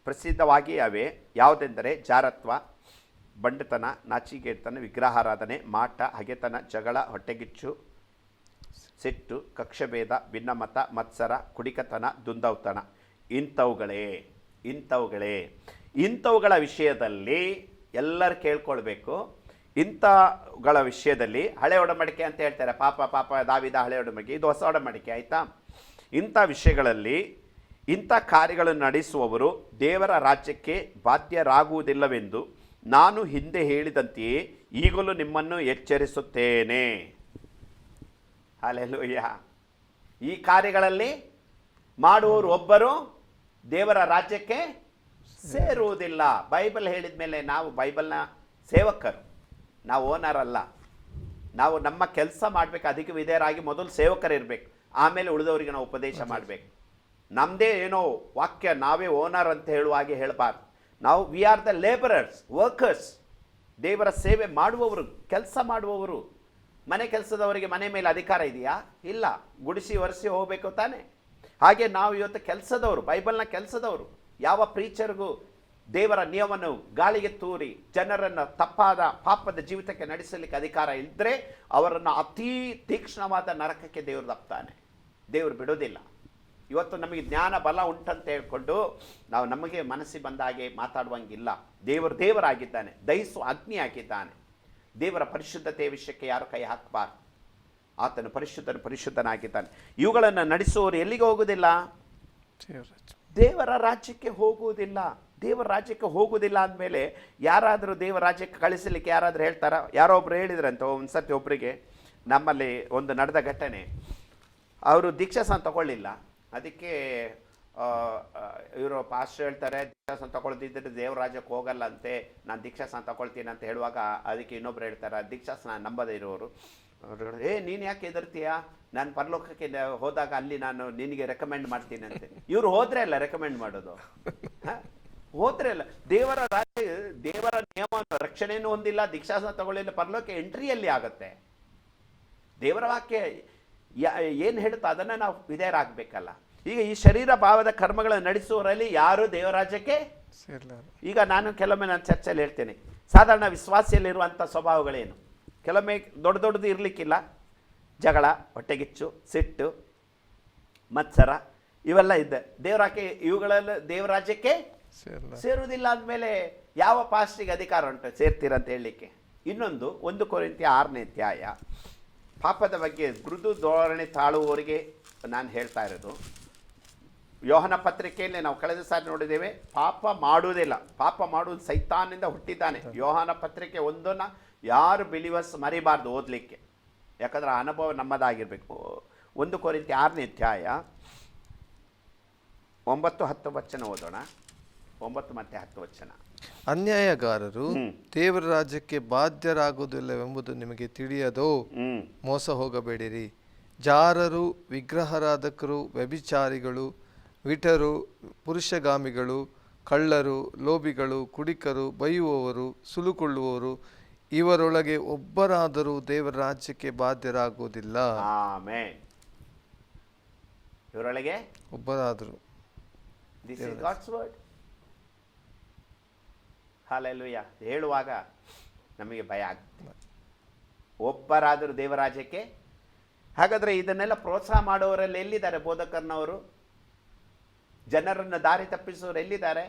ಪ್ರಸಿದ್ಧವಾಗಿಯವೆ. ಯಾವುದೆಂದರೆ ಜಾರತ್ವ, ಬಂಡತನ, ನಾಚಿಕೆತನ, ವಿಗ್ರಹಾರಾಧನೆ, ಮಾಟ, ಹಗೆತನ, ಜಗಳ, ಹೊಟ್ಟೆಗಿಚ್ಚು, ಸಿಟ್ಟು, ಕಕ್ಷಭೇದ, ಭಿನ್ನಮತ, ಮತ್ಸರ, ಕುಡಿಕತನ, ದುಂದೌತಣ. ಇಂಥವುಗಳ ವಿಷಯದಲ್ಲಿ ಎಲ್ಲರೂ ಕೇಳ್ಕೊಳ್ಬೇಕು. ಇಂಥವುಗಳ ವಿಷಯದಲ್ಲಿ ಹಳೆ ಒಡಂಬಡಿಕೆ ಅಂತ ಹೇಳ್ತಾರೆ. ಪಾಪ ದಾವಿದ ಹಳೆ ಒಡಂಬಡಿಕೆ, ಇದು ಹೊಸ ಒಡಂಬಡಿಕೆ, ಆಯಿತಾ? ಇಂಥ ವಿಷಯಗಳಲ್ಲಿ ಇಂಥ ಕಾರ್ಯಗಳನ್ನು ನಡೆಸುವವರು ದೇವರ ರಾಜ್ಯಕ್ಕೆ ಬಾಧ್ಯರಾಗುವುದಿಲ್ಲವೆಂದು ನಾನು ಹಿಂದೆ ಹೇಳಿದಂತೆಯೇ ಈಗಲೂ ನಿಮ್ಮನ್ನು ಎಚ್ಚರಿಸುತ್ತೇನೆ. ಹಲ್ಲೆಲೂಯಾ. ಈ ಕಾರ್ಯಗಳಲ್ಲಿ ಮಾಡುವವರು ಒಬ್ಬರು ದೇವರ ರಾಜ್ಯಕ್ಕೆ ಸೇರುವುದಿಲ್ಲ. ಬೈಬಲ್ ಹೇಳಿದ ಮೇಲೆ ನಾವು ಬೈಬಲ್ನ ಸೇವಕರು, ನಾವು ಓನರ್ ಅಲ್ಲ. ನಾವು ನಮ್ಮ ಕೆಲಸ ಮಾಡಬೇಕು, ಅದಕ್ಕೆ ವಿಧೇಯರಾಗಿ ಮೊದಲು ಸೇವಕರಿರಬೇಕು, ಆಮೇಲೆ ಉಳಿದವರಿಗೆ ನಾವು ಉಪದೇಶ ಮಾಡಬೇಕು. ನಮ್ಮದೇ ಏನೋ ವಾಕ್ಯ ನಾವೇ ಓನರ್ ಅಂತ ಹೇಳುವಾಗೆ ಹೇಳಬಾರ್ದು. ನಾವು we are the labourers, workers. ದೇವರ ಸೇವೆ ಮಾಡುವವರು, ಕೆಲಸ ಮಾಡುವವರು. ಮನೆ ಕೆಲಸದವರಿಗೆ ಮನೆ ಮೇಲೆ ಅಧಿಕಾರ ಇದೆಯಾ? ಇಲ್ಲ. ಗುಡಿಸಿ ಒರೆಸಿ ಹೋಗಬೇಕು ತಾನೆ. ಹಾಗೆ ನಾವು ಇವತ್ತು ಕೆಲಸದವರು, ಬೈಬಲ್ನ ಕೆಲಸದವರು. ಯಾವ ಪ್ರೀಚರ್ಗೂ ದೇವರ ನಿಯಮವನ್ನು ಗಾಳಿಗೆ ತೂರಿ ಜನರನ್ನು ತಪ್ಪಾದ ಪಾಪದ ಜೀವಿತಕ್ಕೆ ನಡೆಸಲಿಕ್ಕೆ ಅಧಿಕಾರ ಇದ್ದರೆ ಅವರನ್ನು ಅತೀ ತೀಕ್ಷ್ಣವಾದ ನರಕಕ್ಕೆ ದೇವರು ತಪ್ತಾನೆ. ದೇವರು ಬಿಡೋದಿಲ್ಲ. ಇವತ್ತು ನಮಗೆ ಜ್ಞಾನ ಬಲ ಉಂಟಂತ ಹೇಳ್ಕೊಂಡು ನಾವು ನಮಗೆ ಮನಸ್ಸಿಗೆ ಬಂದ ಹಾಗೆ ಮಾತಾಡುವಂಗಿಲ್ಲ. ದೇವರಾಗಿದ್ದಾನೆ, ದಹಿಸುವ ಅಗ್ನಿ ಆಗಿದ್ದಾನೆ. ದೇವರ ಪರಿಶುದ್ಧತೆಯ ವಿಷಯಕ್ಕೆ ಯಾರು ಕೈ ಹಾಕಬಾರ್ದು. ಆತನು ಪರಿಶುದ್ಧನಾಗಿದ್ದಾನೆ. ಇವುಗಳನ್ನು ನಡೆಸುವವರು ಎಲ್ಲಿಗೆ ಹೋಗುವುದಿಲ್ಲ? ದೇವರ ರಾಜ್ಯಕ್ಕೆ ಹೋಗುವುದಿಲ್ಲ. ದೇವರ ರಾಜ್ಯಕ್ಕೆ ಹೋಗುವುದಿಲ್ಲ ಅಂದಮೇಲೆ ಯಾರಾದರೂ ದೇವರ ರಾಜ್ಯಕ್ಕೆ ಕಳಿಸಲಿಕ್ಕೆ ಯಾರಾದರೂ ಹೇಳ್ತಾರ? ಯಾರೋ ಒಬ್ರು ಹೇಳಿದ್ರಂತ ಒಂದು ಸರ್ತಿ ಒಬ್ಬರಿಗೆ, ನಮ್ಮಲ್ಲಿ ಒಂದು ನಡೆದ ಘಟನೆ. ಅವರು ದೀಕ್ಷಾಸನ ತಗೊಳ್ಳಿಲ್ಲ. ಅದಕ್ಕೆ ಇವರು ಪಾಸ್ಟರ್ ಹೇಳ್ತಾರೆ, ದೀಕ್ಷಾಸನ ತಗೊಳ್ದಿದ್ದರೆ ದೇವರ ರಾಜ್ಯಕ್ಕೆ ಹೋಗಲ್ಲ ಅಂತೆ, ನಾನು ದೀಕ್ಷಾಸನ ತಗೊಳ್ತೀನಿ ಅಂತ ಹೇಳುವಾಗ ಅದಕ್ಕೆ ಇನ್ನೊಬ್ರು ಹೇಳ್ತಾರೆ, ದೀಕ್ಷಾಸನ ನಂಬದೇ ಇರೋರು, ನೀನು ಯಾಕೆ ಹೆದರ್ತೀಯ? ನಾನು ಪರಲೋಕಕ್ಕೆ ಹೋದಾಗ ಅಲ್ಲಿ ನಾನು ನಿನಗೆ ರೆಕಮೆಂಡ್ ಮಾಡ್ತೀನಿ ಅಂತೆ. ಇವರು ಹೋದ್ರೆ ಅಲ್ಲ ರೆಕಮೆಂಡ್ ಮಾಡೋದು, ಹೋದ್ರೆ ಅಲ್ಲ. ದೇವರ ರಾಜ್ಯ, ದೇವರ ನಿಯಮ ರಕ್ಷಣೆಯನ್ನು ಹೊಂದಿಲ್ಲ, ದೀಕ್ಷಾಸನ ತಗೊಳ್ಳಿಲ್ಲ, ಪರಲೋಕ ಎಂಟ್ರಿಯಲ್ಲಿ ಆಗುತ್ತೆ. ದೇವರ ವಾಕ್ಯ ಏನು ಹೇಳುತ್ತಾ ಅದನ್ನು ನಾವು ವಿಧೇಯರಾಗಬೇಕಲ್ಲ. ಈಗ ಈ ಶರೀರ ಭಾವದ ಕರ್ಮಗಳನ್ನು ನಡೆಸುವವರಲ್ಲಿ ಯಾರು ದೇವರಾಜ್ಯಕ್ಕೆ ಈಗ ನಾನು ಕೆಲವೊಮ್ಮೆ ನಾನು ಚರ್ಚೆಯಲ್ಲಿ ಹೇಳ್ತೇನೆ, ಸಾಧಾರಣ ವಿಶ್ವಾಸಿಯಲ್ಲಿರುವಂಥ ಸ್ವಭಾವಗಳೇನು? ಕೆಲವೊಮ್ಮೆ ದೊಡ್ಡದು ಇರಲಿಕ್ಕಿಲ್ಲ, ಜಗಳ, ಹೊಟ್ಟೆಗಿಚ್ಚು, ಸಿಟ್ಟು, ಮತ್ಸರ ಇವೆಲ್ಲ ಇದ್ದೆ. ಇವುಗಳೆಲ್ಲ ದೇವರಾಜ್ಯಕ್ಕೆ ಸೇರುವುದಿಲ್ಲ ಅಂದಮೇಲೆ ಯಾವ ಪಾಸ್ಟಿಗೆ ಅಧಿಕಾರ ಉಂಟು ಸೇರ್ತೀರಂತ ಹೇಳಲಿಕ್ಕೆ? ಇನ್ನೊಂದು 1 ಕೊರಿಂಥ್ಯ 6ನೇ ಅಧ್ಯಾಯ, ಪಾಪದ ಬಗ್ಗೆ ಮೃದು ಧೋರಣೆ ತಾಳುವವರಿಗೆ ನಾನು ಹೇಳ್ತಾ ಇರೋದು. ಯೋಹನ ಪತ್ರಿಕೆಯಲ್ಲಿ ನಾವು ಕಳೆದ ಸಾರಿ ನೋಡಿದ್ದೇವೆ, ಪಾಪ ಮಾಡುವುದಿಲ್ಲ, ಪಾಪ ಮಾಡುವುದು ಸೈತಾನಿಂದ ಹುಟ್ಟಿದ್ದಾನೆ. ಯೋಹನ ಪತ್ರಿಕೆ 1 ಯಾರು ಬಿಲಿವರ್ಸ್ ಮರಿಬಾರ್ದು ಓದಲಿಕ್ಕೆ, ಯಾಕಂದ್ರೆ ಆ ಅನುಭವ ನಮ್ಮದಾಗಿರಬೇಕು. 1 ಕೊರಿಂಥ್ಯ 6ನೇ ಅಧ್ಯಾಯ 9-10 ವಚನ ಓದೋಣ. 9 ಮತ್ತು 10 ವಚನ.
ಅನ್ಯಾಯಗಾರರು ದೇವರ ರಾಜ್ಯಕ್ಕೆ ಬಾಧ್ಯರಾಗುವುದಿಲ್ಲವೆಂಬುದು ನಿಮಗೆ ತಿಳಿಯದೋ? ಮೋಸ ಹೋಗಬೇಡಿರಿ. ಜಾರರು, ವಿಗ್ರಹಾರಾಧಕರು, ವ್ಯಭಿಚಾರಿಗಳು, ವಿಟರು, ಪುರುಷಗಾಮಿಗಳು, ಕಳ್ಳರು, ಲೋಭಿಗಳು, ಕುಡಿಕರು, ಬೈಯುವವರು, ಸುಲುಕೊಳ್ಳುವವರು ಇವರೊಳಗೆ ಒಬ್ಬರಾದರೂ ದೇವರ ರಾಜ್ಯಕ್ಕೆ ಬಾಧ್ಯರಾಗುವುದಿಲ್ಲ.
ಆಮೆನ್. ಇವರೊಳಗೆ
ಒಬ್ಬರಾದರೂ.
This is God's word. Hallelujah. ಹೇಳುವಾಗ ನಮಗೆ ಭಯ ಆಗ್ತದೆ, ಒಬ್ಬರಾದರೂ ದೇವರಾಜ್ಯಕ್ಕೆ. ಹಾಗಾದರೆ ಇದನ್ನೆಲ್ಲ ಪ್ರೋತ್ಸಾಹ ಮಾಡುವವರಲ್ಲಿ ಎಲ್ಲಿದ್ದಾರೆ? ಬೋಧಕರ್ನವರು, ಜನರನ್ನು ದಾರಿ ತಪ್ಪಿಸುವವರು ಎಲ್ಲಿದ್ದಾರೆ?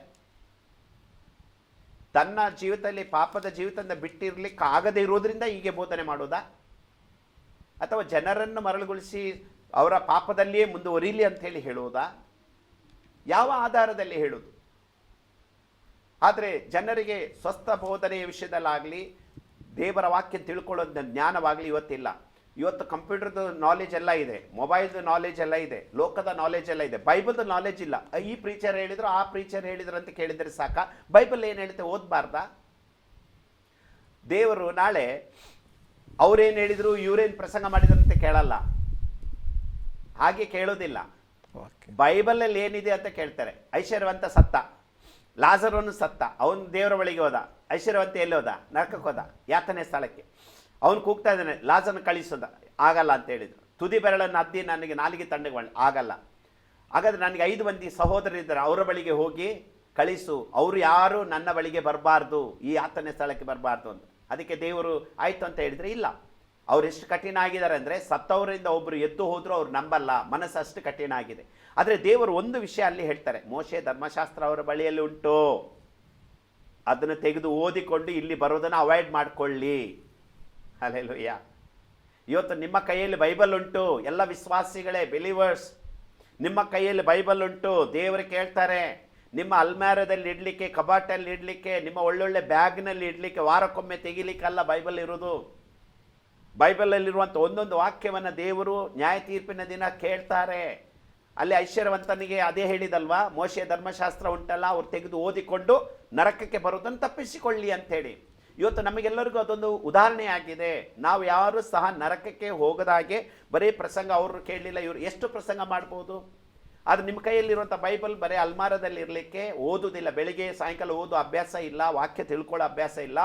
ತನ್ನ ಜೀವಿತದಲ್ಲಿ ಪಾಪದ ಜೀವಿತದಿಂದ ಬಿಟ್ಟಿರ್ಲಿಕ್ಕೆ ಆಗದೇ ಇರೋದ್ರಿಂದ ಹೀಗೆ ಬೋಧನೆ ಮಾಡೋದಾ? ಅಥವಾ ಜನರನ್ನು ಮರಳುಗೊಳಿಸಿ ಅವರ ಪಾಪದಲ್ಲಿಯೇ ಮುಂದುವರಿಲಿ ಅಂತ ಹೇಳಿ ಹೇಳುವುದಾ? ಯಾವ ಆಧಾರದಲ್ಲಿ ಹೇಳುವುದು? ಆದರೆ ಜನರಿಗೆ ಸ್ವಸ್ಥ ಬೋಧನೆಯ ವಿಷಯದಲ್ಲಾಗಲಿ, ದೇವರ ವಾಕ್ಯ ತಿಳ್ಕೊಳ್ಳೋದ ಜ್ಞಾನವಾಗಲಿ ಇವತ್ತಿಲ್ಲ. ಇವತ್ತು ಕಂಪ್ಯೂಟರ್ದು ನಾಲೆಜ್ ಎಲ್ಲ ಇದೆ, ಮೊಬೈಲ್ದು ನಾಲೆಜ್ ಎಲ್ಲ ಇದೆ, ಲೋಕದ ನಾಲೆಜ್ ಎಲ್ಲ ಇದೆ, ಬೈಬಲ್ದು ನಾಲೆಜ್ ಇಲ್ಲ. ಈ ಪ್ರೀಚರ್ ಹೇಳಿದ್ರು, ಆ ಪ್ರೀಚರ್ ಹೇಳಿದ್ರು ಅಂತ ಕೇಳಿದರೆ ಸಾಕ. ಬೈಬಲ್ ಏನು ಹೇಳುತ್ತೆ ಓದಬಾರ್ದಾ? ದೇವರು ನಾಳೆ ಅವ್ರೇನು ಹೇಳಿದ್ರು, ಇವರೇನು ಪ್ರಸಂಗ ಮಾಡಿದ್ರು ಅಂತ ಕೇಳಲ್ಲ, ಹಾಗೆ ಕೇಳೋದಿಲ್ಲ. ಬೈಬಲಲ್ಲಿ ಏನಿದೆ ಅಂತ ಕೇಳ್ತಾರೆ. ಐಶ್ವರ್ಯವಂತ ಸತ್ತ, ಲಾಜರನು ಸತ್ತ, ಅವನು ದೇವರ ಬಳಿಗೆ ಹೋದ. ಐಶ್ವರ್ಯವಂತ ಎಲ್ಲಿ ಹೋದ? ನರಕಕ್ಕೆ ಹೋದ, ಯಾತನೆ ಸ್ಥಳಕ್ಕೆ. ಅವನು ಕೂಗ್ತಾ ಇದ್ದಾನೆ, ಲಾಜರನ್ನು ಕಳಿಸೋದ, ಆಗಲ್ಲ ಅಂತ ಹೇಳಿದ್ರು. ತುದಿ ಬೆರಳನ್ನು ಅದ್ದಿ ನನಗೆ ನಾಲಿಗೆ ತಣ್ಣಗೆ ಆಗಲ್ಲ. ಹಾಗಾದ್ರೆ ನನಗೆ 5 ಮಂದಿ ಸಹೋದರರಿದ್ದಾರೆ, ಅವರ ಬಳಿಗೆ ಹೋಗಿ ಕಳಿಸು, ಅವರು ಯಾರು ನನ್ನ ಬಳಿಗೆ ಬರಬಾರ್ದು, ಈ ಯಾತನೆ ಸ್ಥಳಕ್ಕೆ ಬರಬಾರ್ದು ಅಂತ. ಅದಕ್ಕೆ ದೇವರು ಆಯಿತು ಅಂತ ಹೇಳಿದರೆ ಇಲ್ಲ. ಅವ್ರು ಎಷ್ಟು ಕಠಿಣ ಆಗಿದ್ದಾರೆ ಅಂದರೆ, ಸತ್ತವರಿಂದ ಒಬ್ಬರು ಎದ್ದು ಹೋದರೂ ಅವ್ರು ನಂಬಲ್ಲ, ಮನಸ್ಸು ಅಷ್ಟು ಕಠಿಣ ಆಗಿದೆ. ಆದರೆ ದೇವರು ಒಂದು ವಿಷಯ ಅಲ್ಲಿ ಹೇಳ್ತಾರೆ, ಮೋಶೆ ಧರ್ಮಶಾಸ್ತ್ರ ಅವರ ಬಳಿಯಲ್ಲಿ ಉಂಟು, ಅದನ್ನು ತೆಗೆದು ಓದಿಕೊಂಡು ಇಲ್ಲಿ ಬರೋದನ್ನು ಅವಾಯ್ಡ್ ಮಾಡಿಕೊಳ್ಳಿ. ಹಲ್ಲೆಲೂಯಾ. ಇವತ್ತು ನಿಮ್ಮ ಕೈಯಲ್ಲಿ ಬೈಬಲ್ ಉಂಟು, ಎಲ್ಲ ವಿಶ್ವಾಸಿಗಳೇ, ಬಿಲೀವರ್ಸ್, ನಿಮ್ಮ ಕೈಯಲ್ಲಿ ಬೈಬಲ್ ಉಂಟು. ದೇವರು ಕೇಳ್ತಾರೆ, ನಿಮ್ಮ ಅಲ್ಮಾರದಲ್ಲಿ ಇಡಲಿಕ್ಕೆ, ಕಬಾಟಲ್ಲಿ ಇಡಲಿಕ್ಕೆ, ನಿಮ್ಮ ಒಳ್ಳೊಳ್ಳೆ ಬ್ಯಾಗ್ನಲ್ಲಿ ಇಡಲಿಕ್ಕೆ, ವಾರಕ್ಕೊಮ್ಮೆ ತೆಗಿಲಿಕ್ಕಲ್ಲ ಬೈಬಲ್ ಇರೋದು. ಬೈಬಲಲ್ಲಿರುವಂಥ ಒಂದೊಂದು ವಾಕ್ಯವನ್ನು ದೇವರು ನ್ಯಾಯ ತೀರ್ಪಿನ ದಿನ ಕೇಳ್ತಾರೆ. ಅಲ್ಲಿ ಐಶ್ವರ್ಯವಂತನಿಗೆ ಅದೇ ಹೇಳಿದಲ್ವಾ, ಮೋಶೆ ಧರ್ಮಶಾಸ್ತ್ರ ಉಂಟಲ್ಲ, ಅವ್ರು ತೆಗೆದು ಓದಿಕೊಂಡು ನರಕಕ್ಕೆ ಬರೋದನ್ನು ತಪ್ಪಿಸಿಕೊಳ್ಳಿ ಅಂಥೇಳಿ. ಇವತ್ತು ನಮಗೆಲ್ಲರಿಗೂ ಅದೊಂದು ಉದಾಹರಣೆ ಆಗಿದೆ. ನಾವು ಯಾರು ಸಹ ನರಕಕ್ಕೆ ಹೋಗದಾಗೆ ಬರೀ ಪ್ರಸಂಗ ಅವರು ಕೇಳಲಿಲ್ಲ, ಇವರು ಎಷ್ಟು ಪ್ರಸಂಗ ಮಾಡ್ಬೋದು. ಆದರೆ ನಿಮ್ಮ ಕೈಯಲ್ಲಿರುವಂಥ ಬೈಬಲ್ ಬರೀ ಅಲ್ಮಾರದಲ್ಲಿ ಇರಲಿಕ್ಕೆ ಓದುವುದಿಲ್ಲ, ಬೆಳಿಗ್ಗೆ ಸಾಯಂಕಾಲ ಓದೋ ಅಭ್ಯಾಸ ಇಲ್ಲ, ವಾಕ್ಯ ತಿಳ್ಕೊಳ್ಳೋ ಅಭ್ಯಾಸ ಇಲ್ಲ.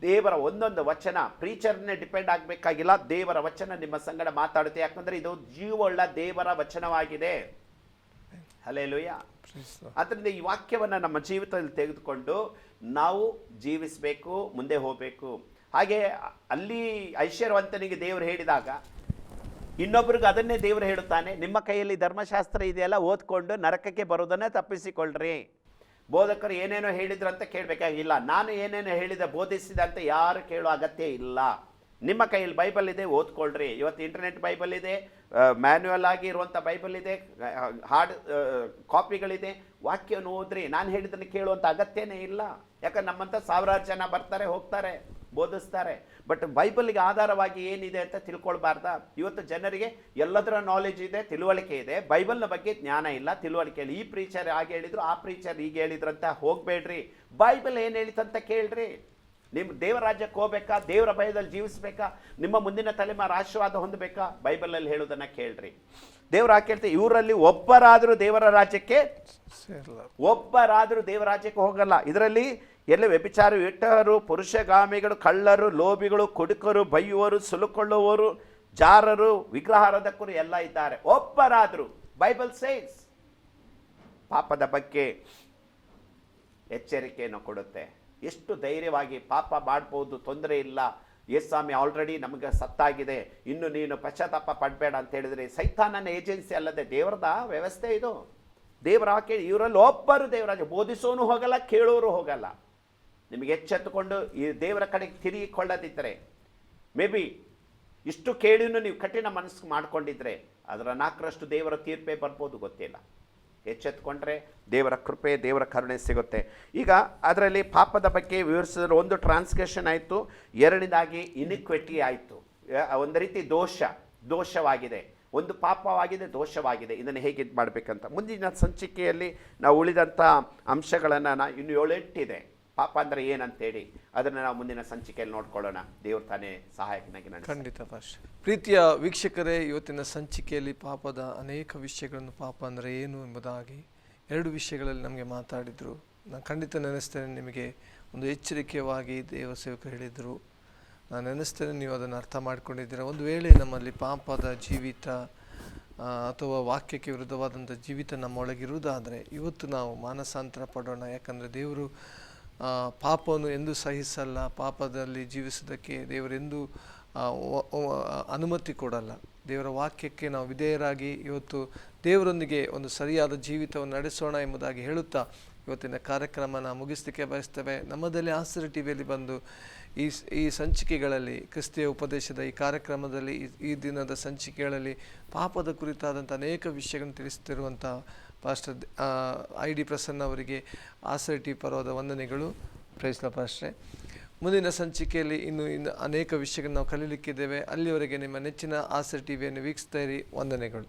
ದೇವರ ಒಂದೊಂದು ವಚನ, ಪ್ರೀಚರ್ನೇ ಡಿಪೆಂಡ್ ಆಗಬೇಕಾಗಿಲ್ಲ, ದೇವರ ವಚನ ನಿಮ್ಮ ಸಂಗಡ ಮಾತಾಡುತ್ತೆ. ಯಾಕಂದರೆ ಇದು ಜೀವವುಳ್ಳ ದೇವರ ವಚನವಾಗಿದೆ. ಹಲ್ಲೆಲೂಯಾ. ಆದ್ದರಿಂದ ಈ ವಾಕ್ಯವನ್ನು ನಮ್ಮ ಜೀವಿತದಲ್ಲಿ ತೆಗೆದುಕೊಂಡು ನಾವು ಜೀವಿಸಬೇಕು, ಮುಂದೆ ಹೋಗಬೇಕು. ಹಾಗೆ ಅಲ್ಲಿ ಐಶ್ವರ್ಯವಂತನಿಗೆ ದೇವರು ಹೇಳಿದಾಗ ಇನ್ನೊಬ್ರಿಗೆ ಅದನ್ನೇ ದೇವರು ಹೇಳುತ್ತಾನೆ, ನಿಮ್ಮ ಕೈಯಲ್ಲಿ ಧರ್ಮಶಾಸ್ತ್ರ ಇದೆಯಲ್ಲ, ಓದ್ಕೊಂಡು ನರಕಕ್ಕೆ ಬರೋದನ್ನೇ ತಪ್ಪಿಸಿಕೊಳ್ಳ್ರಿ. ಬೋಧಕರು ಏನೇನೋ ಹೇಳಿದ್ರು ಅಂತ ಕೇಳಬೇಕಾಗಿಲ್ಲ. ನಾನು ಏನೇನೋ ಹೇಳಿದೆ ಬೋಧಿಸಿದೆ ಅಂತ ಯಾರು ಕೇಳೋ ಅಗತ್ಯ ಇಲ್ಲ. ನಿಮ್ಮ ಕೈಯಲ್ಲಿ ಬೈಬಲ್ ಇದೆ, ಓದ್ಕೊಳ್ರಿ. ಇವತ್ತು ಇಂಟರ್ನೆಟ್ ಬೈಬಲ್ ಇದೆ, ಮ್ಯಾನ್ಯುವಲ್ ಆಗಿ ಇರುವಂಥ ಬೈಬಲ್ ಇದೆ, ಹಾರ್ಡ್ ಕಾಪಿಗಳಿದೆ. ವಾಕ್ಯವನ್ನು ಓದ್ರಿ. ನಾನು ಹೇಳಿದ್ದನ್ನು ಕೇಳುವಂಥ ಅಗತ್ಯನೇ ಇಲ್ಲ. ಯಾಕಂದ್ರೆ ನಮ್ಮಂಥ ಸಾವಿರಾರು ಜನ ಬರ್ತಾರೆ, ಹೋಗ್ತಾರೆ, ಬೋಧಿಸ್ತಾರೆ. ಬಟ್ ಬೈಬಲ್ಗೆ ಆಧಾರವಾಗಿ ಏನಿದೆ ಅಂತ ತಿಳ್ಕೊಳ್ಬಾರ್ದ? ಇವತ್ತು ಜನರಿಗೆ ಎಲ್ಲದರ ನಾಲೆಜ್ ಇದೆ, ತಿಳುವಳಿಕೆ ಇದೆ, ಬೈಬಲ್ನ ಬಗ್ಗೆ ಜ್ಞಾನ ಇಲ್ಲ, ತಿಳುವಳಿಕೆ ಇಲ್ಲ. ಈ ಪ್ರೀಚರ್ ಹಾಗೆ ಹೇಳಿದ್ರು, ಆ ಪ್ರೀಚರ್ ಹೀಗೆ ಹೇಳಿದ್ರಂತ ಹೋಗಬೇಡ್ರಿ. ಬೈಬಲ್ ಏನು ಹೇಳಿತಂತ ಕೇಳ್ರಿ. ನಿಮ್ಮ ದೇವರ ರಾಜ್ಯಕ್ಕೆ ಹೋಗ್ಬೇಕಾ, ದೇವರ ಭಯದಲ್ಲಿ ಜೀವಿಸ್ಬೇಕಾ, ನಿಮ್ಮ ಮುಂದಿನ ತಲೆಮಾರು ಆಶೀರ್ವಾದ ಹೊಂದಬೇಕಾ, ಬೈಬಲಲ್ಲಿ ಹೇಳೋದನ್ನ ಕೇಳ್ರಿ. ದೇವರ ಕೇಳ್ತೀವಿ, ಇವರಲ್ಲಿ ಒಬ್ಬರಾದರೂ ದೇವರ ರಾಜ್ಯಕ್ಕೆ ಹೋಗಲ್ಲ. ಇದರಲ್ಲಿ ಎಲ್ಲ ವ್ಯಭಿಚಾರ, ಇಟ್ಟರು, ಪುರುಷಗಾಮಿಗಳು, ಕಳ್ಳರು, ಲೋಭಿಗಳು, ಕುಡುಕರು, ಬೈಯುವರು, ಸುಲುಕೊಳ್ಳುವವರು, ಜಾರರು, ವಿಗ್ರಹಾರಾಧಕರು ಎಲ್ಲ ಇದ್ದಾರೆ. ಒಬ್ಬರಾದರೂ. ಬೈಬಲ್ ಸೇಸ್ ಪಾಪದ ಬಗ್ಗೆ ಎಚ್ಚರಿಕೆಯನ್ನು ಕೊಡುತ್ತೆ. ಎಷ್ಟು ಧೈರ್ಯವಾಗಿ ಪಾಪ ಮಾಡ್ಬೋದು, ತೊಂದರೆ ಇಲ್ಲ, ಯೇಸ್ವಾಮಿ ಆಲ್ರೆಡಿ ನಮಗೆ ಸತ್ತಾಗಿದೆ, ಇನ್ನು ನೀನು ಪಶ್ಚಾತ್ತಾಪ ಪಡಬೇಡ ಅಂತ ಹೇಳಿದ್ರೆ ಸೈತಾನನ ಏಜೆನ್ಸಿ ಅಲ್ಲದೆ ದೇವರದ ವ್ಯವಸ್ಥೆ ಇದು. ದೇವರ ಕೇಳಿ ಇವರಲ್ಲಿ ಒಬ್ಬರು ದೇವರಾಜ ಬೋಧಿಸೋನು ಹೋಗಲ್ಲ, ಕೇಳೋರು ಹೋಗಲ್ಲ. ನಿಮಗೆ ಎಚ್ಚೆತ್ತುಕೊಂಡು ಈ ದೇವರ ಕಡೆಗೆ ತಿರುಗಿಕೊಳ್ಳದಿದ್ದರೆ, ಮೇ ಬಿ ಇಷ್ಟು ಕೇಳಿನೂ ನೀವು ಕಠಿಣ ಮನಸ್ಸು ಮಾಡಿಕೊಂಡಿದ್ರೆ ಅದರ 4ರಷ್ಟು ದೇವರ ತೀರ್ಪೇ ಬರ್ಬೋದು, ಗೊತ್ತಿಲ್ಲ. ಎಚ್ಚೆತ್ಕೊಂಡ್ರೆ ದೇವರ ಕೃಪೆ, ದೇವರ ಕರುಣೆ ಸಿಗುತ್ತೆ. ಈಗ ಅದರಲ್ಲಿ ಪಾಪದ ಬಗ್ಗೆ ವಿವರಿಸಿದ್ರೆ, ಒಂದು ಟ್ರಾನ್ಸ್ಗ್ರೆಷನ್ ಆಯಿತು, ಎರಡನೇದಾಗಿ ಇನಿಕ್ವಿಟಿ ಆಯಿತು. ಒಂದು ರೀತಿ ದೋಷವಾಗಿದೆ, ಒಂದು ಪಾಪವಾಗಿದೆ, ದೋಷವಾಗಿದೆ. ಇದನ್ನು ಹೇಗೆ ಇದು ಮಾಡಬೇಕಂತ ಮುಂದಿನ ಸಂಚಿಕೆಯಲ್ಲಿ ನಾವು ಉಳಿದಂಥ ಅಂಶಗಳನ್ನು ಇನ್ನು 7-8 ಇದೆ. ಪಾಪ ಅಂದರೆ ಏನಂತೇಳಿ ಅದನ್ನು ನಾವು ಮುಂದಿನ ಸಂಚಿಕೆಯಲ್ಲಿ ನೋಡ್ಕೊಳ್ಳೋಣ. ದೇವ್ರ ತಾನೇ ಸಹಾಯಕನಾಗಿ ನಾನು
ಖಂಡಿತ ಪಾಸ್ಟರ್. ಪ್ರೀತಿಯ ವೀಕ್ಷಕರೇ, ಇವತ್ತಿನ ಸಂಚಿಕೆಯಲ್ಲಿ ಪಾಪದ ಅನೇಕ ವಿಷಯಗಳನ್ನು, ಪಾಪ ಅಂದರೆ ಏನು ಎಂಬುದಾಗಿ 2 ವಿಷಯಗಳಲ್ಲಿ ನಮಗೆ ಮಾತಾಡಿದರು. ನಾನು ಖಂಡಿತ ನೆನೆಸ್ತೇನೆ, ನಿಮಗೆ ಒಂದು ಎಚ್ಚರಿಕೆಯಾಗಿ ದೇವ ಸೇವಕರು ಹೇಳಿದರು. ನಾನು ನೆನೆಸ್ತೇನೆ, ನೀವು ಅದನ್ನು ಅರ್ಥ ಮಾಡ್ಕೊಂಡಿದ್ದೀರ. ಒಂದು ವೇಳೆ ನಮ್ಮಲ್ಲಿ ಪಾಪದ ಜೀವಿತ ಅಥವಾ ವಾಕ್ಯಕ್ಕೆ ವಿರುದ್ಧವಾದಂಥ ಜೀವಿತ ನಮ್ಮೊಳಗಿರುವುದಾದರೆ ಇವತ್ತು ನಾವು ಮಾನಸಾಂತರ ಪಡೋಣ. ಯಾಕಂದರೆ ದೇವರು ಪಾಪವನ್ನು ಎಂದೂ ಸಹಿಸಲ್ಲ. ಪಾಪದಲ್ಲಿ ಜೀವಿಸೋದಕ್ಕೆ ದೇವರೆಂದೂ ಅನುಮತಿ ಕೊಡಲ್ಲ. ದೇವರ ವಾಕ್ಯಕ್ಕೆ ನಾವು ವಿಧೇಯರಾಗಿ ಇವತ್ತು ದೇವರೊಂದಿಗೆ ಒಂದು ಸರಿಯಾದ ಜೀವಿತವನ್ನು ನಡೆಸೋಣ ಎಂಬುದಾಗಿ ಹೇಳುತ್ತಾ ಇವತ್ತಿನ ಕಾರ್ಯಕ್ರಮನ ಮುಗಿಸಲಿಕ್ಕೆ ಬಯಸ್ತೇವೆ. ನಮ್ಮದಲ್ಲಿ ಆಸರೆ ಟಿವಿಯಲ್ಲಿ ಬಂದು ಈ ಸಂಚಿಕೆಗಳಲ್ಲಿ, ಕ್ರಿಸ್ತಿಯ ಉಪದೇಶದ ಈ ಕಾರ್ಯಕ್ರಮದಲ್ಲಿ, ಈ ದಿನದ ಸಂಚಿಕೆಗಳಲ್ಲಿ ಪಾಪದ ಕುರಿತಾದಂಥ ಅನೇಕ ವಿಷಯಗಳನ್ನು ತಿಳಿಸುತ್ತಿರುವಂಥ ಪಾಸ್ಟರ್ ID ಪ್ರಸನ್ನ ಅವರಿಗೆ ಆಸರೆ ಟಿವಿ ಪರವಾದ ವಂದನೆಗಳು. Praise the pastor. ಮುಂದಿನ ಸಂಚಿಕೆಯಲ್ಲಿ ಇನ್ನು ಅನೇಕ ವಿಷಯಗಳನ್ನು ನಾವು ಕಲೀಲಿಕ್ಕಿದ್ದೇವೆ. ಅಲ್ಲಿವರೆಗೆ ನಿಮ್ಮ ನೆಚ್ಚಿನ ಆಸರೆ ಟಿವಿಯನ್ನು ವೀಕ್ಷಿಸ್ತಾ ಇರಿ. ವಂದನೆಗಳು.